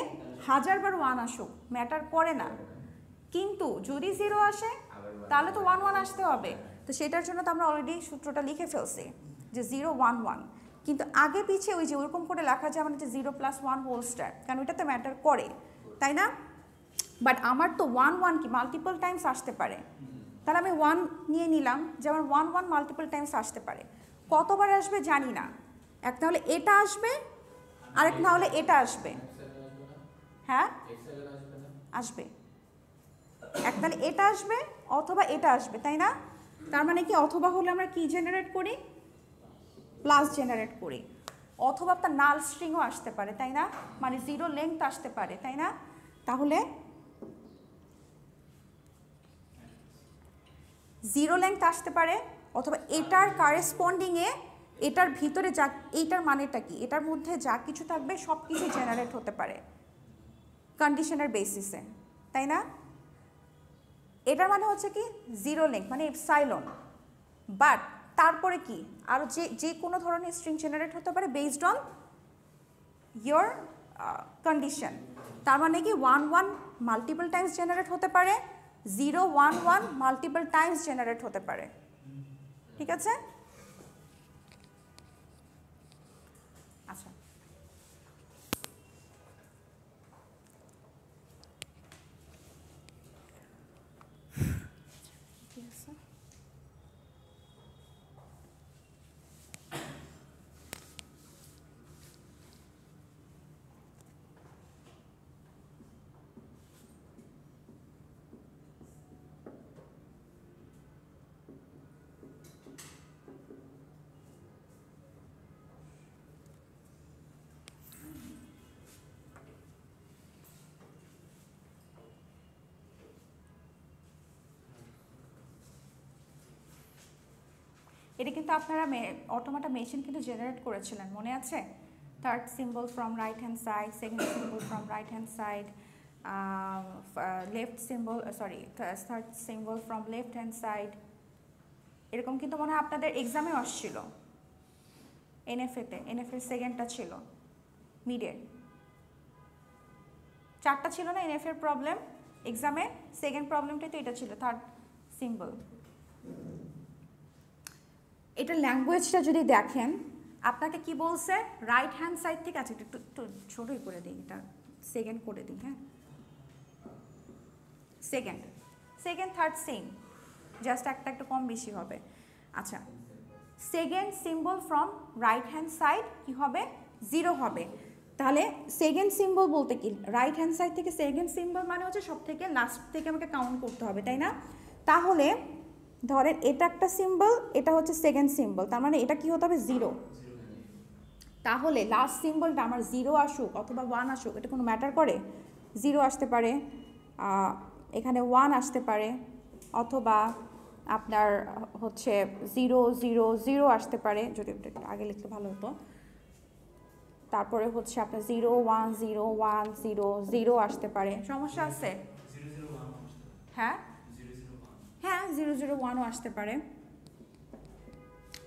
1000 বার 1 আসুক ম্যাটার করে না, কিন্তু যদি 0 আসে তাহলে তো 1 1 আসতে হবে। তো সেটার জন্য তো আমরা অলরেডি সূত্রটা লিখে ফেলছি যে 0 1 1, কিন্তু আগে পিছে ওই যে ওরকম করে লেখা যায় মানে যে 0 + 1 হোল স্টার, কারণ ওইটা তো ম্যাটার করে, তাই না? বাট আমার তো 1 1 কি মাল্টিপল টাইমস আসতে পারে, তাহলে আমি 1 নিয়ে নিলাম, যেমন 1 1 মাল্টিপল টাইমস আসতে পারে। কতবার আসবে জানি না, এক না হলে এটা আসবে আরেক না হলে এটা আসবে। হ্যাঁ আসবে, এক তাহলে এটা আসবে অথবা এটা আসবে, তাই না? তার মানে কি অথবা হলে আমরা কি জেনারেট করি? প্লাস জেনারেট করি। অথবা আপনার নাল স্ট্রিংও আসতে পারে, তাই না? মানে 0 লেংথ আসতে পারে, তাই না? তাহলে 0 লেংথ আসতে পারে, অথবা এটার কারেসপন্ডিংয়ে এটার ভিতরে যা এইটার মানেটা কি, এটার মধ্যে যা কিছু থাকবে সব কিছু জেনারেট হতে পারে কন্ডিশনের বেসিসে, তাই না? এটার মানে হচ্ছে কি 0 লেংথ মানে এপসাইলন, বাট তারপরে কি আরও যে কোনো ধরনের স্ট্রিং জেনারেট হতে পারে বেসড অন ইয়োর কন্ডিশন। তার মানে কি 1 1 মাল্টিপল টাইমস জেনারেট হতে পারে, 0 1 1 মাল্টিপল টাইমস জেনারেট হতে পারে, ঠিক আছে? আচ্ছা, ঠিক আছে। এটা কিন্তু আপনারা অটোমাটা মেশিন কিন্তু জেনারেট করেছিলেন, মনে আছে? Third symbol from right hand side, second symbol from right hand side, left symbol third symbol from left hand side, এরকম কিন্তু মনে হয় আপনাদের এক্সামে আসছিল। এনএফের সেকেন্ডটা ছিল মিডের, 4টা ছিল না এনএফের প্রবলেম এক্সামে, সেকেন্ড প্রবলেমটাই তো এটা ছিল থার্ড সিম্বল। এটা ল্যাঙ্গুয়েজটা যদি দেখেন আপনাকে কি বলছে, রাইট হ্যান্ড সাইড থেকে, আচ্ছা একটু ছোটোই করে দিই, এটা সেকেন্ড করে দিই, হ্যাঁ সেকেন্ড থার্ড সেম, জাস্ট একটা একটু কম বেশি হবে। আচ্ছা, second symbol from right hand side কি হবে? 0 হবে। তাহলে সেকেন্ড সিম্বল বলতে কি, রাইট হ্যান্ড সাইড থেকে সেকেন্ড সিম্বল মানে হচ্ছে সব থেকে লাস্ট থেকে আমাকে কাউন্ট করতে হবে, তাই না? তাহলে ধরেন এটা একটা সিম্বল, এটা হচ্ছে সেকেন্ড সিম্বল, তার মানে এটা কি হতে হবে? 0। তাহলে লাস্ট সিম্বলটা আমার 0 আসুক অথবা 1 আসুক এটা কোনো ম্যাটার করে? 0 আসতে পারে, এখানে 1 আসতে পারে, অথবা আপনার হচ্ছে 0 0 0 আসতে পারে, যদি আগে লিখলে ভালো হতো। তারপরে হচ্ছে আপনার 0 1 0 1 0 0 আসতে পারে, সমস্যা আছে? হ্যাঁ হ্যাঁ 0 0 1ও আসতে পারে,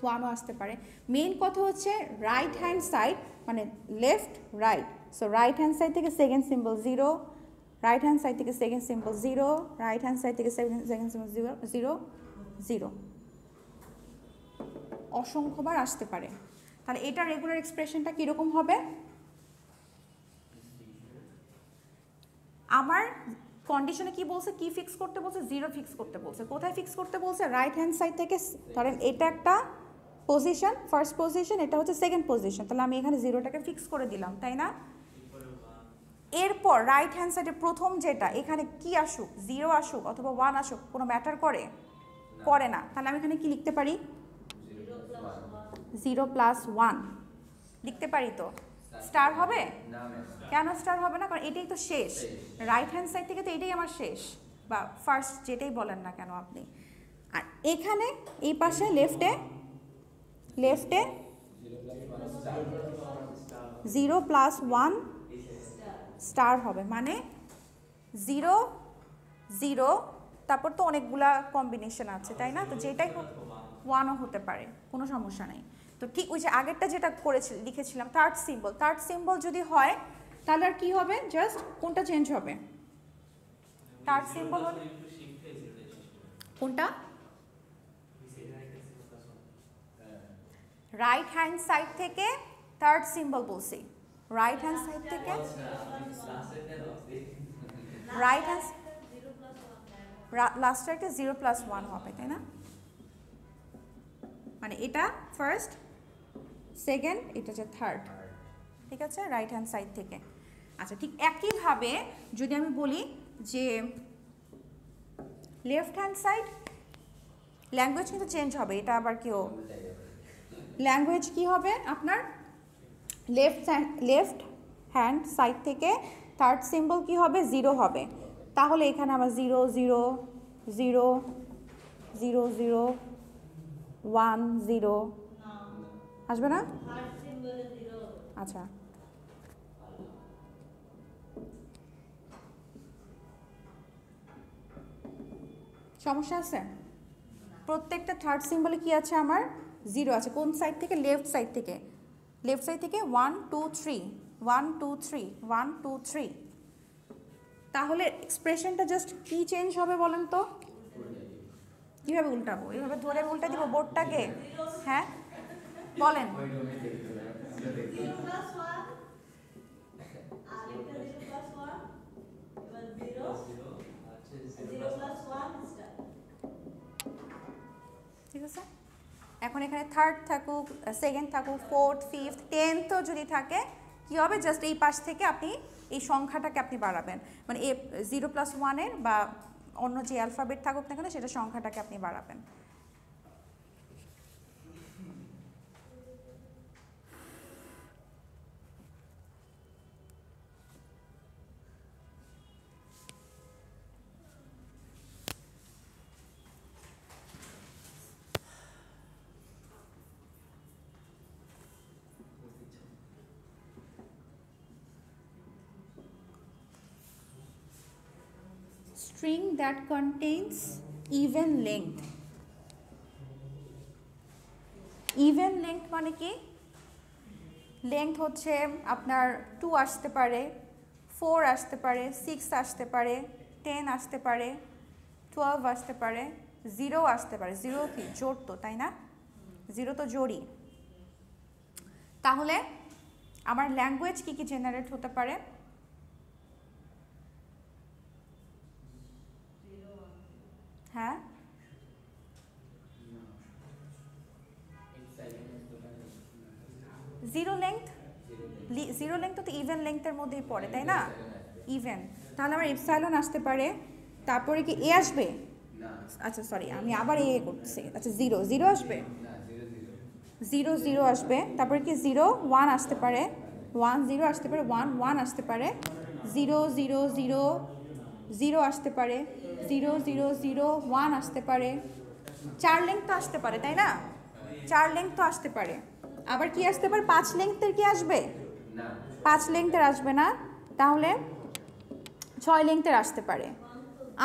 1ও আসতে পারে। মেইন কথা হচ্ছে রাইট হ্যান্ড সাইড মানে left right, so right hand side থেকে second symbol 0, right hand side থেকে second symbol 0, right hand side থেকে সেকেন্ড সিম্বল 0 0 0, অসংখ্যবার আসতে পারে। তাহলে এটা রেগুলার এক্সপ্রেশনটা কীরকম হবে? আমার কন্ডিশনে কি বলছে, কি ফিক্স করতে বলছে? 0 ফিক্স করতে বলছে। কোথায় ফিক্স করতে বলছে? রাইট হ্যান্ড সাইড থেকে। ধরেন এটা একটা পজিশন, ফার্স্ট পজিশন, এটা হচ্ছে সেকেন্ড পজিশন, তাহলে আমি এখানে 0টাকে ফিক্স করে দিলাম, তাই না? এরপর রাইট হ্যান্ড সাইডে প্রথম যেটা, এখানে কি আসুক, 0 আসুক অথবা 1 আসুক, কোনো ম্যাটার করে? করে না। তাহলে আমি এখানে কি লিখতে পারি? 0 + 1 লিখতে পারি তো? স্টার হবে? কেন স্টার হবে না? কারণ এটাই তো শেষ, রাইট হ্যান্ড সাইড থেকে তো এটাই আমার শেষ, বা ফার্স্ট যেটাই বলেন না কেন আপনি। আর এখানে এই পাশে লেফটে 0 প্লাস 1 স্টার হবে, মানে 0 0, তারপর তো অনেকগুলা কম্বিনেশন আছে তাই না, তো যেটাই হোক 1ও হতে পারে, কোনো সমস্যা নেই। তো ঠিক ওই যে আগেরটা যেটা লিখেছিলাম থার্ড সিম্বল যদি হয় তাহলে আর কি হবে, জাস্ট কোনটা চেঞ্জ হবে, থার্ড সিম্বল হলে কোনটা, রাইট হ্যান্ড সাইড থেকে থার্ড সিম্বল বলছি, রাইট হ্যান্ড সাইড থেকে রাইট হ্যান্ড লাস্টে একটা 0 প্লাস 1 হবে তাই না, মানে এটা ফার্স্ট সেকেন্ড এটা হচ্ছে থার্ড, ঠিক আছে, রাইট হ্যান্ড সাইড থেকে। আচ্ছা ঠিক একইভাবে যদি আমি বলি যে লেফট হ্যান্ড সাইড, ল্যাঙ্গুয়েজ কিন্তু চেঞ্জ হবে, এটা আবার কেউ ল্যাঙ্গুয়েজ কি হবে আপনার, লেফট হ্যান্ড সাইড থেকে থার্ড সিম্বল কি হবে, 0 হবে, তাহলে এখানে আবার 0 0 0 0 0 1 0 আসবে না, আচ্ছা সমস্যা আছে, প্রত্যেকটা থার্ড সিম্বলে কি আছে আমার 0 আছে, কোন সাইড থেকে, লেফট সাইড থেকে, লেফট সাইড থেকে 1 2 3 1 2 3 1 2 3, তাহলে এক্সপ্রেশনটা জাস্ট কি চেঞ্জ হবে বলেন তো, কীভাবে উল্টাবো, এইভাবে ধরে উল্টা দিব বোর্ডটাকে, হ্যাঁ বলেন, ঠিক আছে, এখন এখানে থার্ড থাকুক, সেকেন্ড থাকুক, ফোর্থ ফিফথ 10ও যদি থাকে কি হবে, জাস্ট এই পাশ থেকে আপনি এই সংখ্যাটাকে আপনি বাড়াবেন, মানে 0 প্লাস 1-এর বা অন্য যে অ্যালফাবেট থাকুক না কেন সেটা সংখ্যাটাকে আপনি বাড়াবেন। String that contains even length. Even length মানে কি, লেংথ হচ্ছে আপনার 2 আসতে পারে, 4 আসতে পারে, 6 আসতে পারে, 10 আসতে পারে, 12 আসতে পারে, 0 আসতে পারে, 0 কি জোড় তো তাই না, 0 তো জোড়ই, তাহলে আমার ল্যাঙ্গুয়েজ কি কি জেনারেট হতে পারে, হ্যাঁ জিরো লেংথ তো ইভেন লেংথের মধ্যেই পড়ে তাই না, ইভেন, তাহলে আমার এপসাইলন আসতে পারে, তারপরে কি এ আসবে, আচ্ছা সরি আমি আবার এ করতেছি, আচ্ছা 0 0 আসবে, 0 0 আসবে, তারপরে কি 0 1 আসতে পারে, 1 0 আসতে পারে, 1 1 আসতে পারে, 0 0 0 0 আসতে পারে, 0 0 0 1 আসতে পারে, 4 লেংথ তো আসতে পারে তাই না, 4 লেংথ তো আসতে পারে, আবার কি আসতে পারে, 5 লেংথের কি আসবে, 5 লেংথের আসবে না, তাহলে 6 লেংথের আসতে পারে,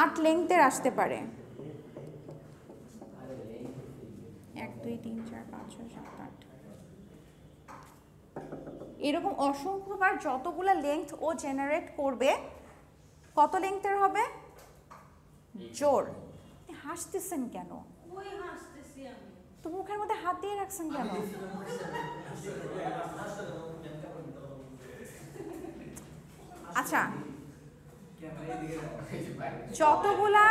8 লেংথের আসতে পারে, 1 2 3 4 5 6 7 8, এরকম অসংখ্যবার যতগুলা লেংথ ও জেনারেট করবে, কত লেংথের হবে, জোড়, হাসতেছেন কেন, তো মুখের মধ্যে হাত দিয়ে রাখছেন কেন, আচ্ছা যতগুলা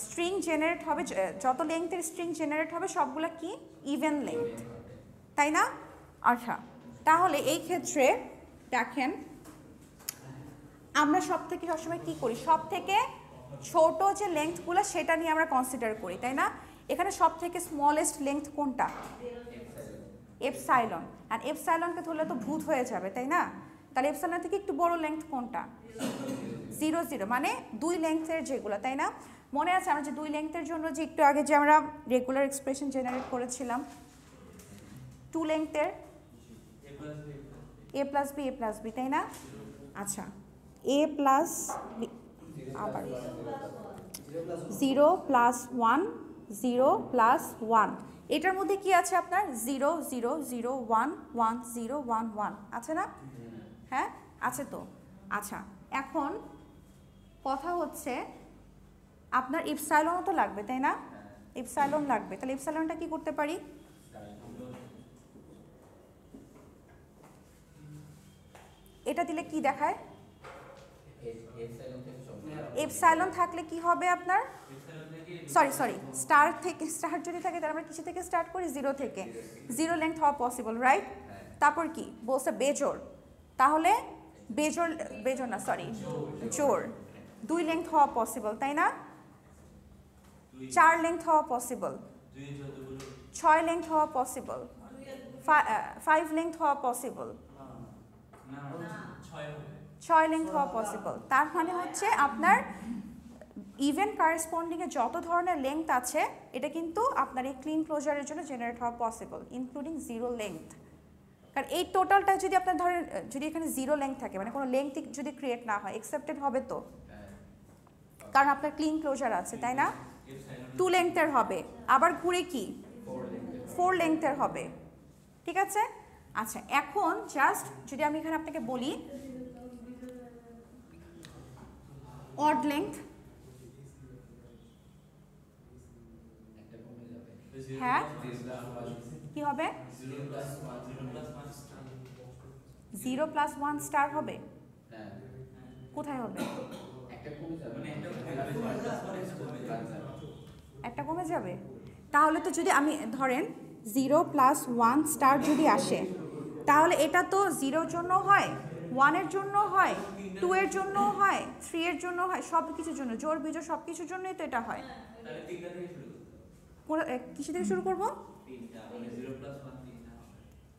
স্ট্রিং জেনারেট হবে, যত লেংথের স্ট্রিং জেনারেট হবে সবগুলা কি ইভেন লেংথ তাই না, আচ্ছা তাহলে এই ক্ষেত্রে দেখেন আমরা সব থেকে সবসময় কি করি, সব থেকে ছোট যে লেংথগুলো সেটা নিয়ে আমরা কনসিডার করি তাই না, এখানে সব থেকে স্মলেস্ট লেংথ কোনটা, এপসাইলন, আর এপসাইলনকে ধরলে তো ভূত হয়ে যাবে তাই না, তাহলে এপসাইলন থেকে একটু বড় লেংথ কোনটা, 0 0, মানে 2 লেংথের যেগুলো তাই না, মনে আছে আমরা যে 2 লেংথের জন্য যে একটু আগে যে আমরা রেগুলার এক্সপ্রেশন জেনারেট করেছিলাম 2 লেংথের, এ plus B A plus B, তাই না? আচ্ছা, এ প্লাস বি, আবার 0 প্লাস 1 0 প্লাস 1, এটার মধ্যে কি আছে আপনার 0 0 0 1 1 0 1 1 আছে না? হ্যাঁ আছে তো। আচ্ছা, এখন কথা হচ্ছে আপনার ইপসাইলনও তো লাগবে, তাই না? ইপসাইলন লাগবে, তাহলে ইপসাইলনটা কি করতে পারি? এটা দিলে কি দেখায়? এপসাইলন থাকলে কি হবে আপনার? সরি স্টার থেকে, স্টার যদি থাকে তাহলে আমরা কিসে থেকে স্টার্ট করি? 0 থেকে। 0 লেন্থ হওয়া পসিবল, রাইট? তারপর কি বলছে? বেজোড়। তাহলে বেজোড় না, সরি জোড়। 2 লেন্থ হওয়া পসিবল, তাই না? 4 লেন্থ হওয়া পসিবল, 6 লেন্থ হওয়া পসিবল, 5 লেন্থ হওয়া পসিবল, 6 লেন্থ হওয়া পসিবল। তার মানে হচ্ছে আপনার ইভেন কারেসপন্ডিংয়ে যত ধরনের লেন্থ আছে এটা কিন্তু আপনার এই ক্লিন ক্লোজারের জন্য জেনারেট হওয়া পসিবল, ইনক্লুডিং 0 লেন্থ। কারণ এই টোটালটা যদি আপনার ধরেন যদি এখানে 0 লেন্থ থাকে, মানে কোনো লেন্থ যদি ক্রিয়েট না হয়, অ্যাকসেপ্টেড হবে তো? কারণ আপনার ক্লিন ক্লোজার আছে, তাই না? 2 লেন্থের হবে, আবার ঘুরে কি 4 লেন্থের হবে, ঠিক আছে? আচ্ছা, এখন জাস্ট যদি আমি এখানে আপনাকে বলি অড লেন্থ, হ্যাঁ কি হবে? 0 প্লাস 1 স্টার হবে। কোথায় হবে? একটা কমে যাবে। তাহলে তো যদি আমি ধরেন 0 প্লাস 1 স্টার যদি আসে, তাহলে এটা তো 0-র জন্য হয়, 1-এর জন্য হয়, 2-এর জন্য হয়, 3-এর জন্য হয়, সব কিছুর জন্য, জোড় বিজোড় সব কিছুর জন্যই তো এটা হয়। কিসে থেকে শুরু করবো?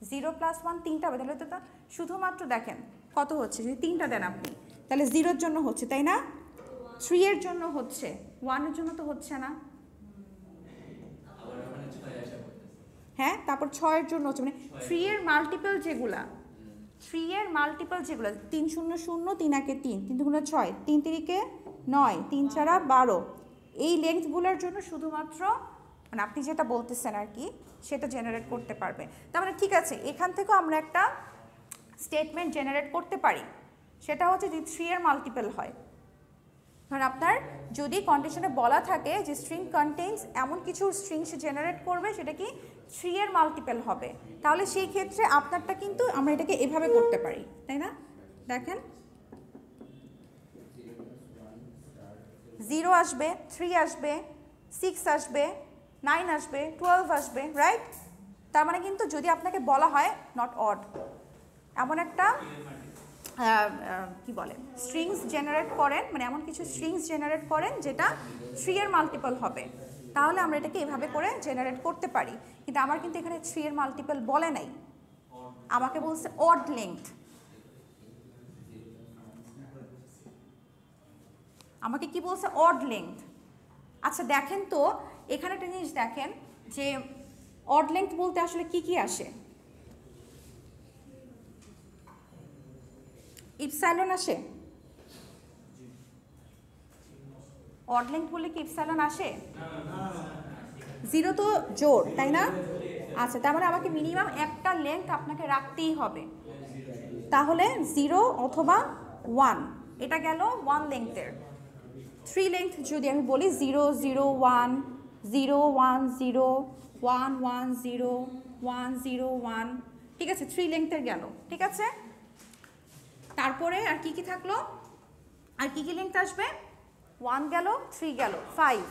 0 প্লাস 1 3টা হবে, তাহলে তো শুধুমাত্র দেখেন কত হচ্ছে, যদি 3টা দেন আপনি, তাহলে 0-র জন্য হচ্ছে, তাই না? 3-এর জন্য হচ্ছে, 1-এর জন্য তো হচ্ছে না। হ্যাঁ, তারপর 6-এর জন্য হচ্ছে, মানে 3-এর মাল্টিপল যেগুলা, 3-এর মাল্টিপল যেগুলো 3 0 0 3 1 3 3 2 6 3 3 9 3 4 12, এই লেন্থগুলোর জন্য শুধুমাত্র মানে আপনি যেটা বলতেছেন আর কি সেটা জেনারেট করতে পারবে। তার মানে ঠিক আছে, এখান থেকেও আমরা একটা স্টেটমেন্ট জেনারেট করতে পারি, সেটা হচ্ছে যদি 3-এর মাল্টিপল হয়। কারণ আপনার যদি কন্ডিশনে বলা থাকে যে স্ট্রিং কন্টেইনস এমন কিছু স্ট্রিংস জেনারেট করবে সেটা কি 3-এর মাল্টিপল হবে, তাহলে সেই ক্ষেত্রে আপনারটা কিন্তু আমরা এটাকে এভাবে করতে পারি, তাই না? দেখেন 0 আসবে, 3 আসবে, 6 আসবে, 9 আসবে, 12 আসবে, রাইট? তার মানে কিন্তু যদি আপনাকে বলা হয় নট অড, এমন একটা কি বলে স্ট্রিংস জেনারেট করেন, মানে এমন কিছু স্ট্রিংস জেনারেট করেন যেটা 3-এর মাল্টিপল হবে, তাহলে আমরা এটাকে এভাবে করে জেনারেট করতে পারি। কিন্তু আমার কিন্তু এখানে 3-এর মাল্টিপল বলে নাই, আমাকে বলছে অড লেন্থ, আমাকে কি বলছে? Odd length. আচ্ছা দেখেন তো এখানে একটা জিনিস দেখেন যে অড লেন্থ বলতে আসলে কি কি আসে? ইপসাইলন আসে? অড লেন্থ বললে কি ইপসাইলন আসে? 0 তো জোড়, তাই না? আচ্ছা, তার মানে আমাকে মিনিমাম একটা লেন্থ আপনাকে রাখতেই হবে, তাহলে 0 অথবা 1, এটা গেল 1 লেন্থের। 3 লেন্থ যদি আমি বলি 0 0 1 0 1 0 1 1 0 1 0 1, ঠিক আছে? 3 লেন্থের গেল, ঠিক আছে? তারপরে আর কি কি থাকলো? আর কি কি লেন্থ আসবে? 1 গেল, 3 গেল, 5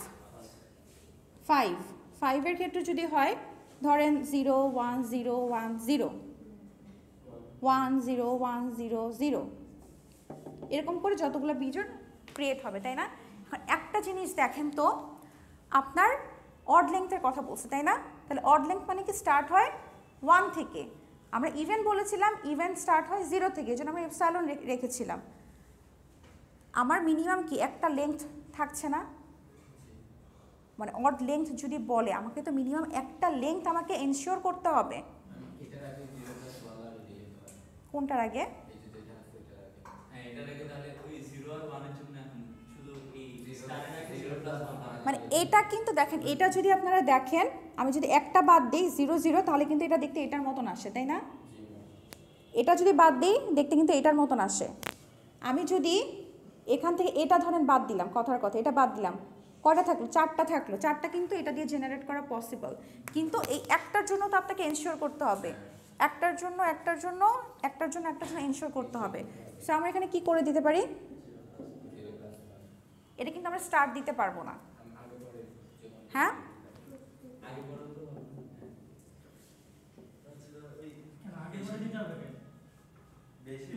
5 এর ক্ষেত্রে যদি হয় ধরেন 0 1 0 1 0 1 0 1 0 0, এরকম করে যতগুলো বিজোড় ক্রিয়েট হবে, তাই না? এখন একটা জিনিস দেখেন তো, আপনার অড লেন্থের কথা বলছে, তাই না? তাহলে অড লেন্থ মানে কি স্টার্ট হয় 1 থেকে, আমরা ইভেন বলেছিলাম ইভেন স্টার্ট হয় 0 থেকে, এই জন্য আমরা এপসাইলন রেখেছিলাম। আমার মিনিমাম কি একটা লেন্থ থাকছে না? মানে অড লেন্থ যদি বলে আমাকে তো মিনিমাম একটা লেন্থ আমাকে এনশিওর করতে হবে। কোনটার আগে? মানে এটা কিন্তু দেখেন, এটা যদি আপনারা দেখেন, আমি যদি একটা বাদ দিই 0 0, তাহলে কিন্তু এটা দেখতে এটার মতন আসে, তাই না? এটা যদি বাদ দিই দেখতে কিন্তু এটার মতন আসে। আমি যদি এখান থেকে এটা ধরেন বাদ দিলাম, কথার কথা এটা বাদ দিলাম, কয়টা থাকলো? 4টা থাকলো। 4টা কিন্তু এটা দিয়ে জেনারেট করা পসিবল, কিন্তু এই একটার জন্য তো আপনাকে এনশিওর করতে হবে, একটার জন্য এনশিওর করতে হবে। সো আমরা এখানে কি করে দিতে পারি? এটা কিন্তু আমরা স্টার্ট দিতে পারবো না। হ্যাঁ,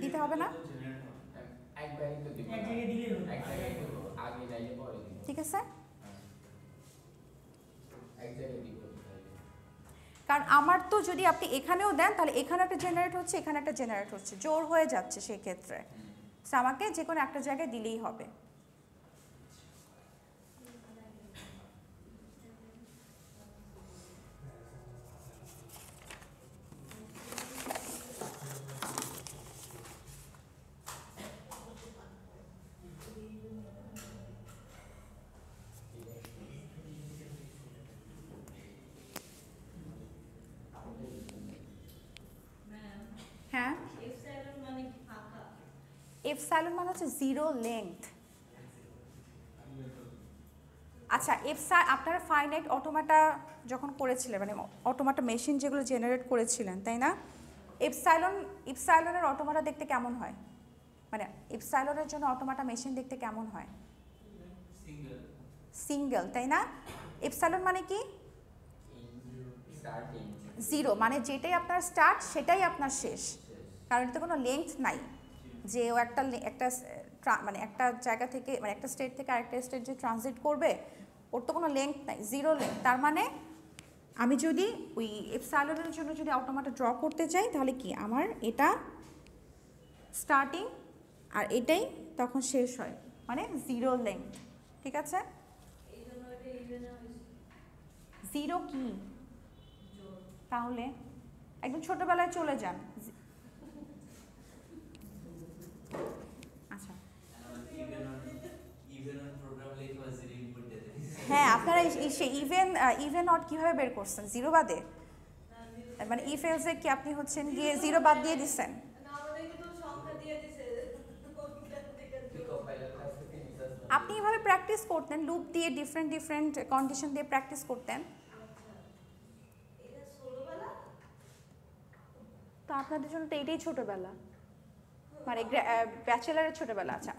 দিতে হবে না, ঠিক আছে? কারণ আমার তো যদি আপনি এখানেও দেন তাহলে এখানে একটা জেনারেট হচ্ছে, এখানে একটা জেনারেট হচ্ছে, জোর হয়ে যাচ্ছে সেই ক্ষেত্রে। সো আমাকে যে কোনো একটা জায়গায় দিলেই হবে। হ্যাঁ, এপসাইলন মানে হচ্ছে জিরো লেংথ। আচ্ছা, আপনারা ফাইনাইট অটোমাটা যখন করেছিলেন, মানে অটোমাটা মেশিন যেগুলো জেনারেট করেছিলেন, তাই না? এপসাইলনের অটোমাটা দেখতে কেমন হয়? মানে এপসাইলনের জন্য অটোমাটা মেশিন দেখতে কেমন হয়? সিঙ্গেল, তাই না? এপসাইলন মানে কি? 0, মানে যেটাই আপনার স্টার্ট সেটাই আপনার শেষ, কারণ এটাতে কোনো লেংথ নাই যে ও একটা মানে একটা জায়গা থেকে, মানে একটা স্টেট থেকে আরেকটা স্টেট যে ট্রানজিট করবে, ওর তো কোনো লেংথ নাই, জিরো লেংথ। তার মানে আমি যদি ওই এপসাইলনের জন্য যদি অটোমাটা ড্র করতে চাই, তাহলে কি আমার এটা স্টার্টিং আর এটাই তখন শেষ হয়, মানে জিরো লেংথ, ঠিক আছে? জিরো কি তাহলে? একদম ছোটবেলায় চলে যান। আচ্ছা, হ্যাঁ, আপনারা ইভেন অড কিভাবে বের করছেন? জিরো বাদে, মানে ইফ এলসে কি আপনি হচ্ছেন গিয়ে জিরো বাদ দিয়ে দিচ্ছেন? আপনি এভাবে প্র্যাকটিস করতেন, লুপ দিয়ে ডিফারেন্ট কন্ডিশন দিয়ে প্র্যাকটিস করতেন। তো আপনাদের জন্য তো এটাই ছোটবেলা, মানে ব্যাচেলারের ছোটবেলা। আচ্ছা,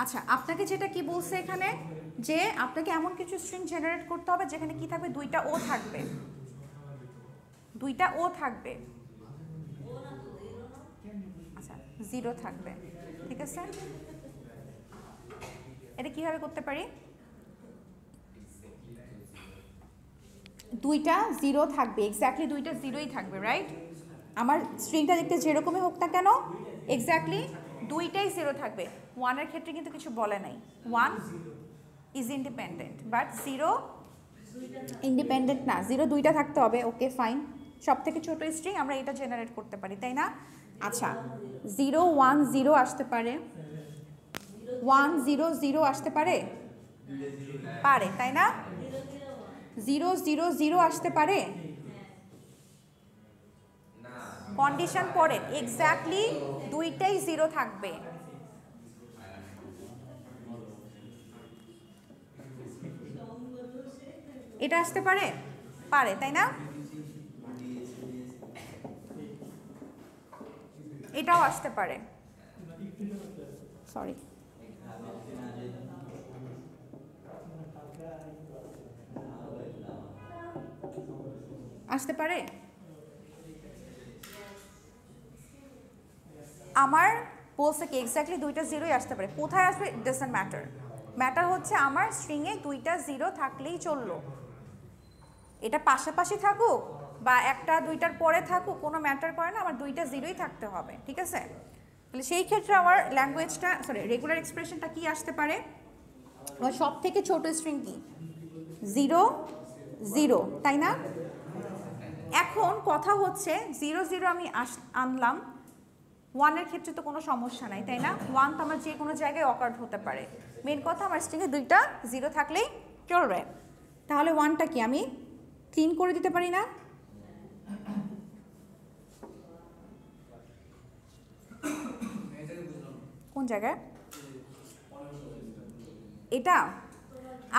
আচ্ছা, আপনাকে যেটা কি বলছে এখানে, যে আপনাকে এমন কিছু স্ট্রিং জেনারেট করতে হবে যেখানে কি থাকবে? দুইটা ও থাকবে, দুইটা ও থাকবে। আচ্ছা, জিরো থাকবে, ঠিক আছে? এটা কিভাবে করতে পারি? দুইটা জিরো থাকবে, এক্স্যাক্টলি দুইটা জিরোই থাকবে, রাইট? আমার স্ট্রিংটা দেখতে যেরকমই হোক না কেন, এক্স্যাক্টলি দুইটাই জিরো থাকবে। ওয়ানের ক্ষেত্রে কিন্তু কিছু বলে নাই, one is independent, but zero independent না, জিরো দুইটা থাকতে হবে। ওকে, ফাইন। সব থেকে ছোটো স্ট্রিং আমরা এটা জেনারেট করতে পারি, তাই না? আচ্ছা, 0 1 0 আসতে পারে, 1 0 0 আসতে পারে, পারে, তাই না? 0 0 0 আসতে পারে, কন্ডিশন পড়েন, এক্স্যাক্টলি দুইটাই জিরো থাকবে। এটা আসতে পারে, পারে, তাই না? এটাও আসতে পারে, সরি, আসতে পারে। আমার বলছে কি এক্স্যাক্টলি দুইটা জিরোই আসতে পারে, কোথায় আসবে ইট ডাজন্ট ম্যাটার, ম্যাটার হচ্ছে আমার স্ট্রিংয়ে দুইটা জিরো থাকলেই চললো, এটা পাশাপাশি থাকুক বা একটা দুইটার পরে থাকুক কোনো ম্যাটার করে না, আমার দুইটা জিরোই থাকতে হবে, ঠিক আছে? তাহলে সেই ক্ষেত্রে আমার ল্যাঙ্গুয়েজটা রেগুলার এক্সপ্রেশনটা কি আসতে পারে, আমার সব থেকে ছোট স্ট্রিং কি 0 0, তাই না? এখন কথা হচ্ছে 0 0 আমি আনলাম, 1-এর ক্ষেত্রে তো কোনো সমস্যা নাই, তাই না? 1 তো আমার যে কোনো জায়গায় অকার্ড হতে পারে, মেন কথা আমার স্ট্রিংয়ে দুইটা 0 থাকলেই চলবে। তাহলে 1টা কি আমি ক্লিন করে দিতে পারি না? কোন জায়গায় এটা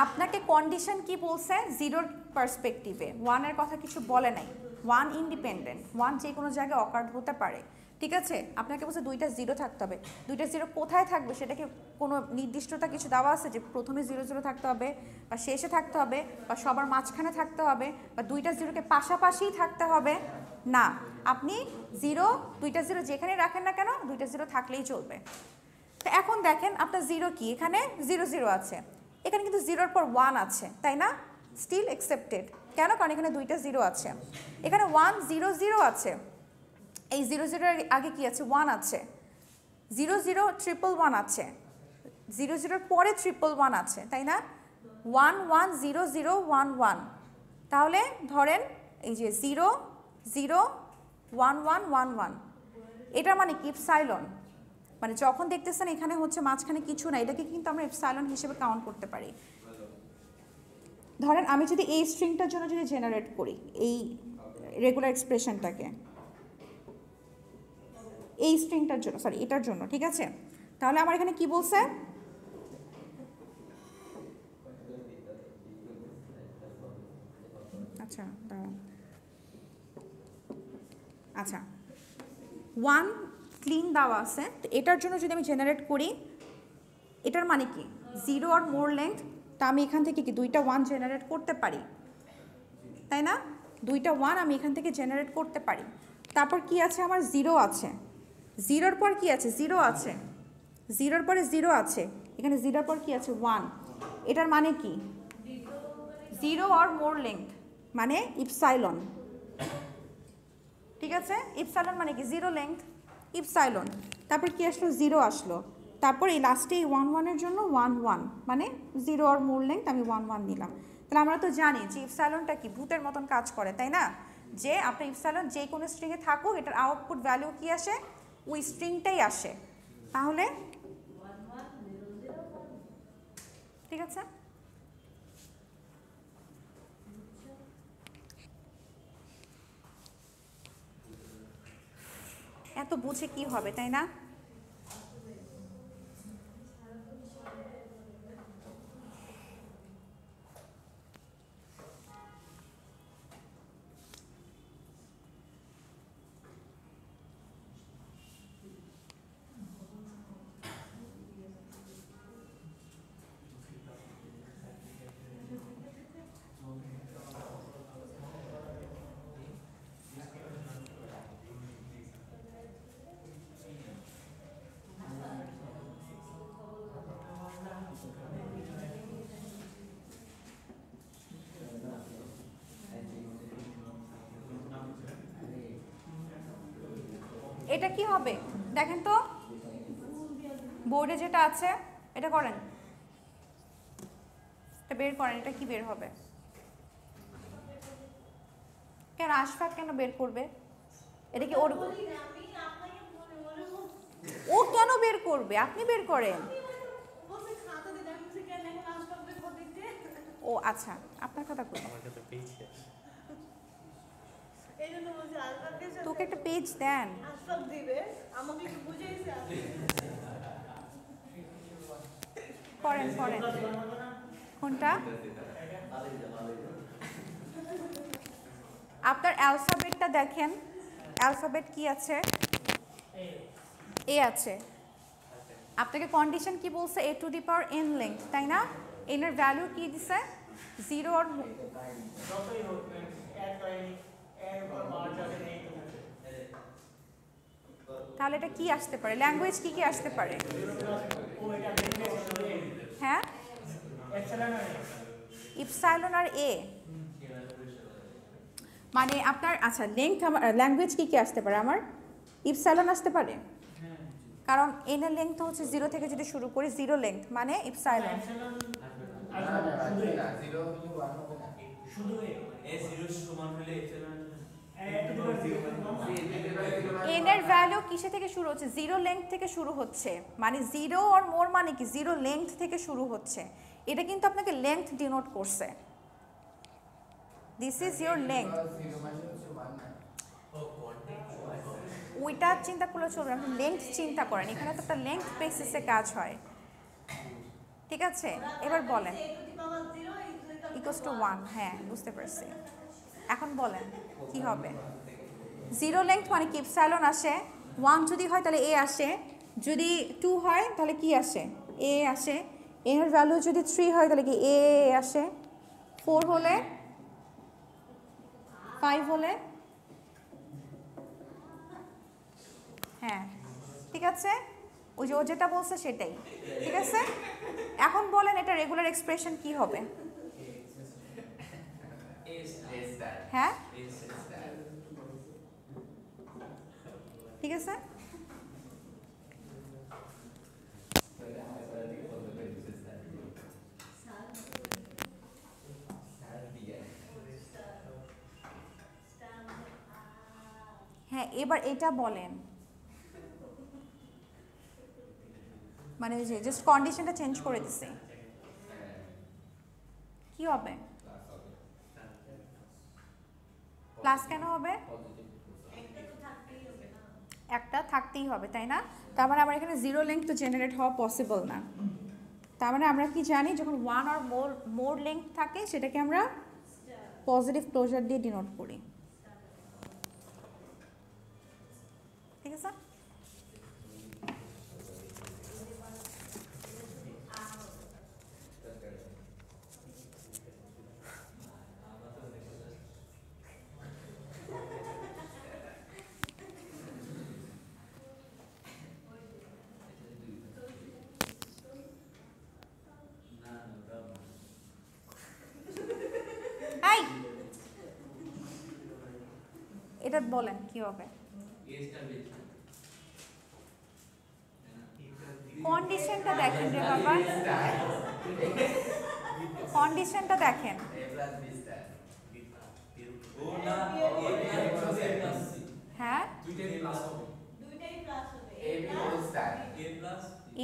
আপনাকে কন্ডিশন কি বলছে, 0-র পার্সপেক্টিভে, 1-এর কথা কিছু বলে নাই, 1 ইন্ডিপেন্ডেন্ট, 1 যে কোনো জায়গায় অকার্ড হতে পারে, ঠিক আছে? আপনাকে বলছে দুইটা 0 থাকতে হবে, দুইটা 0 কোথায় থাকবে সেটাকে কোনো নির্দিষ্টতা কিছু দেওয়া আছে যে প্রথমে 0 0 থাকতে হবে বা শেষে থাকতে হবে বা সবার মাঝখানে থাকতে হবে বা দুইটা 0-কে পাশাপাশিই থাকতে হবে না, আপনি 0 দুইটা 0 যেখানেই রাখেন না কেন দুইটা 0 থাকলেই চলবে। তো এখন দেখেন আপনার 0 কি, এখানে 0 0 আছে, এখানে কিন্তু 0-র পর 1 আছে, তাই না? স্টিল অ্যাকসেপ্টেড, কেন? কারণ এখানে দুইটা 0 আছে, এখানে 1 0 0 আছে, এই 0 0-এর আগে কি আছে 1 আছে, 0 0 1 1 আছে, 0 0-র পরে 1 1 আছে, তাই না? 1 1 0 0 1 1, তাহলে ধরেন এই যে 0 0 1 1 1 1, এটার মানে কি ইপসাইলন, মানে যখন দেখতেছেন এখানে হচ্ছে মাঝখানে কিছু না, এটাকে কিন্তু আমরা ইপসাইলন হিসেবে কাউন্ট করতে পারি। ধরেন আমি যদি এই স্ট্রিংটার জন্য যদি জেনারেট করি এই রেগুলার এক্সপ্রেশনটাকে, এই স্ট্রিংটার জন্য এটার জন্য, ঠিক আছে? তাহলে আমার এখানে কি বলছে, আচ্ছা দাঁড়ান, আচ্ছা 1 ক্লিন দেওয়া আছে, তো এটার জন্য যদি আমি জেনারেট করি, এটার মানে কি 0 আর মোর লেন্থ, তা আমি এখান থেকে কি দুইটা 1 জেনারেট করতে পারি, তাই না? দুইটা 1 আমি এখান থেকে জেনারেট করতে পারি। তারপর কি আছে আমার 0 আছে, 0-র পর কি আছে 0 আছে, 0-র পরে 0 আছে, এখানে 0-র পর কি আছে 1, এটার মানে কি 0 আর মোর লেন্থ মানে ইপসাইলন, ঠিক আছে? ইপসাইলন মানে কি 0 লেন্থ ইপসাইলন, তারপর কি আসলো 0 আসলো, তারপর এই লাস্টে এই 1 1-এর জন্য 1 1 মানে 0 আর মোর লেন্থ আমি 1 1 নিলাম। তাহলে আমরা তো জানি যে ইপসাইলনটা কি ভূতের মতন কাজ করে, তাই না? যে আপনার ইপসাইলন যে কোনো স্ট্রিংয়ে থাকুক এটার আউটপুট ভ্যালু কি আসে, ওই স্ট্রিংটাই আসে, তাহলে ঠিক আছে? এত বুঝে কি হবে, তাই না? এটা কি হবে দেখেন তো, বোর্ডে যেটা আছে এটা করেন, এটা বের করেন, এটা কি বের হবে? কেন আশফাক কেন বের করবে? এটা কি ওর, ও কেন বের করবে? আপনি বের করেন। ও আচ্ছা, আপনার কথা কই? তোকে একটা পেজ দেন, করেন করেন। কোনটা? আপনার অ্যালফাবেটটা দেখেন, অ্যালফাবেট কি আছে? এ আছে। আপনাকে কন্ডিশন কি বলছে? a to the power n length, তাই না? n এর ভ্যালু কি দিছে? 0 আর তাহলে এটা কি আসতে পারে, ল্যাঙ্গুয়েজ কি কি আসতে পারে? হ্যাঁ, ইপসাইলন আর এ মানে আপনার, আচ্ছা লেংথ, আমার ল্যাঙ্গুয়েজ কি কি আসতে পারে? আমার ইপসাইলন আসতে পারে, কারণ এন এর লেংথ হচ্ছে 0 থেকে যদি শুরু করি, 0 লেংথ মানে ইপসাইলন। এন এর ভ্যালু কিসে থেকে শুরু হচ্ছে? 0 লেংথ থেকে শুরু হচ্ছে, মানে 0 অর মোর মানে কি 0 লেংথ থেকে শুরু হচ্ছে। এটা কিন্তু আপনাকে লেংথ ডিনোট করছে, দিস ইজ ইয়োর লেংথ। ওইটা চিন্তা করলে চলবে, আপনি লেংথ চিন্তা করেন, এখানে তো একটা লেংথ বেসিসে কাজ হয়, ঠিক আছে? এবার বলেন ইকুয়ালস টু 1, হ্যাঁ বুঝতে পারছি। এখন বলেন কি হবে? 0 লেংথ মানে কি ইপসাইলন আসে, 1 যদি হয় তাহলে এ আসে, যদি 2 হয় তাহলে কি আসে? এ আসে। এন এর ভ্যালু যদি 3 হয় তাহলে কি এ আসে, 4 হলে, 5 হলে, হ্যাঁ ঠিক আছে, ওই যে ও যেটা বলছে সেটাই, ঠিক আছে? এখন বলেন এটা রেগুলার এক্সপ্রেশন কি হবে? হ্যাঁ ঠিক আছে, হ্যাঁ এবার এটা বলেন, মানে ওই যে জাস্ট কন্ডিশনটা চেঞ্জ করে দিছে, কি হবে? প্লাস কেন হবে? একটা থাকতেই হবে, তাই না? তার মানে আমার এখানে 0 লেংথ তো জেনারেট হওয়া পসিবল না। তার মানে আমরা কি জানি, যখন 1 আর মোর লেংথ থাকে সেটাকে আমরা পজিটিভ ক্লোজার দিয়ে ডিনোট করি, ঠিক আছে? এটা বলেন কি হবে? কন্ডিশনটা দেখেন রে বাবা, কন্ডিশনটা দেখেন। হ্যাঁ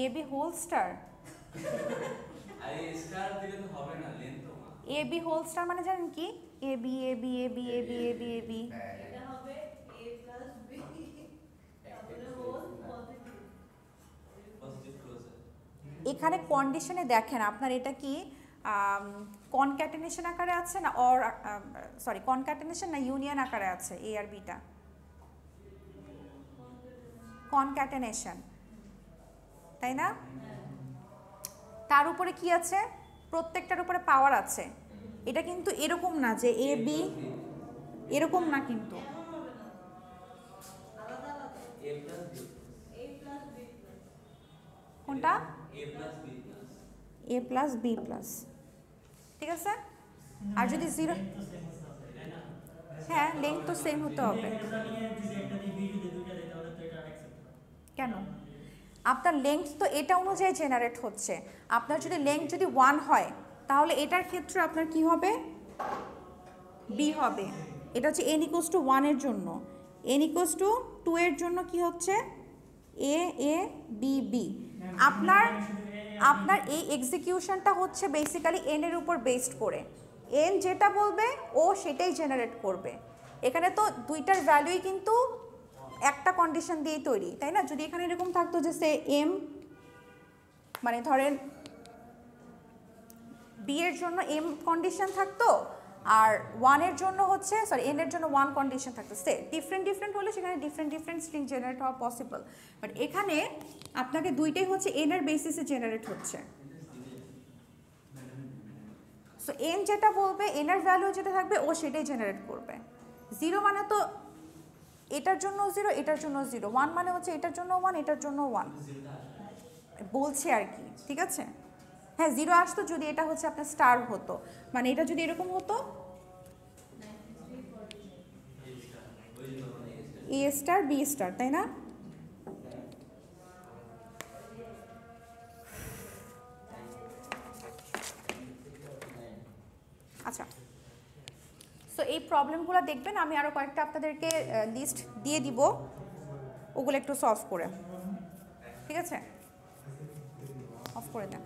A B whole star, A B whole star মানে জানেন কি? A B A B A B A B A B A B, এখানে কন্ডিশনে দেখেন আপনার এটা কি কনক্যাটেনেশন আকারে আছে না, অর সরি কনক্যাটেনেশন না ইউনিয়ন আকারে আছে এ আর বিটা? কনক্যাটেনেশন, তাই না? তার উপরে কি আছে? প্রত্যেকটার উপরে পাওয়ার আছে। এটা কিন্তু এরকম না যে এ বি, এরকম না কিন্তু, কোনটা? এ প্লাস বি প্লাস, ঠিক আছে? আর যদি 0, হ্যাঁ লেংথ তো সেম হতে হবে। কেন? আপনার লেংথ তো এটা অনুযায়ী জেনারেট হচ্ছে, আপনার যদি লেংথ যদি 1 হয় তাহলে এটার ক্ষেত্রে আপনার কি হবে? বি হবে। এটা হচ্ছে n ইকুয়ালস টু 1 এর জন্য, n ইকুয়ালস টু 2 এর জন্য কি হচ্ছে? এ এ বি বি। আপনার আপনার এই এক্সিকিউশনটা হচ্ছে বেসিক্যালি n এর উপর বেসড করে, n যেটা বলবে ও সেটাই জেনারেট করবে। এখানে তো দুইটার ভ্যালুই কিন্তু একটা কন্ডিশন দিয়েই তৈরি, তাই না? যদি এখানে এরকম থাকতো যে সে এম, মানে ধরেন বি এর জন্য এম কন্ডিশন থাকতো আর 1 এর জন্য হচ্ছে, সরি এন এর জন্য 1 কন্ডিশন থাকতো, সে ডিফারেন্ট ডিফারেন্ট হলে সেখানে ডিফারেন্ট ডিফারেন্ট স্ট্রিং জেনারেট হওয়া পসিবল, বাট এখানে আপনাকে দুইটাই হচ্ছে এন এর বেসিসে জেনারেট হচ্ছে। সো এন যেটা বলবে, এন এর ভ্যালু যেটা থাকবে ও সেটাই জেনারেট করবে। 0 মানে তো এটার জন্য 0, এটার জন্য 0, 1 মানে হচ্ছে এটার জন্য 1, এটার জন্য 1 বলছে আর কি, ঠিক আছে। হ্যাঁ 0 আসতো যদি এটা হচ্ছে আপনার স্টার হতো, মানে এটা যদি এরকম হতো এ স্টার বি স্টার, তাই না? আচ্ছা, সো এই প্রবলেমগুলো দেখবেন, আমি আরও কয়েকটা আপনাদেরকে লিস্ট দিয়ে দিব, ওগুলো একটু সলভ করে, ঠিক আছে? অফ করে দেন।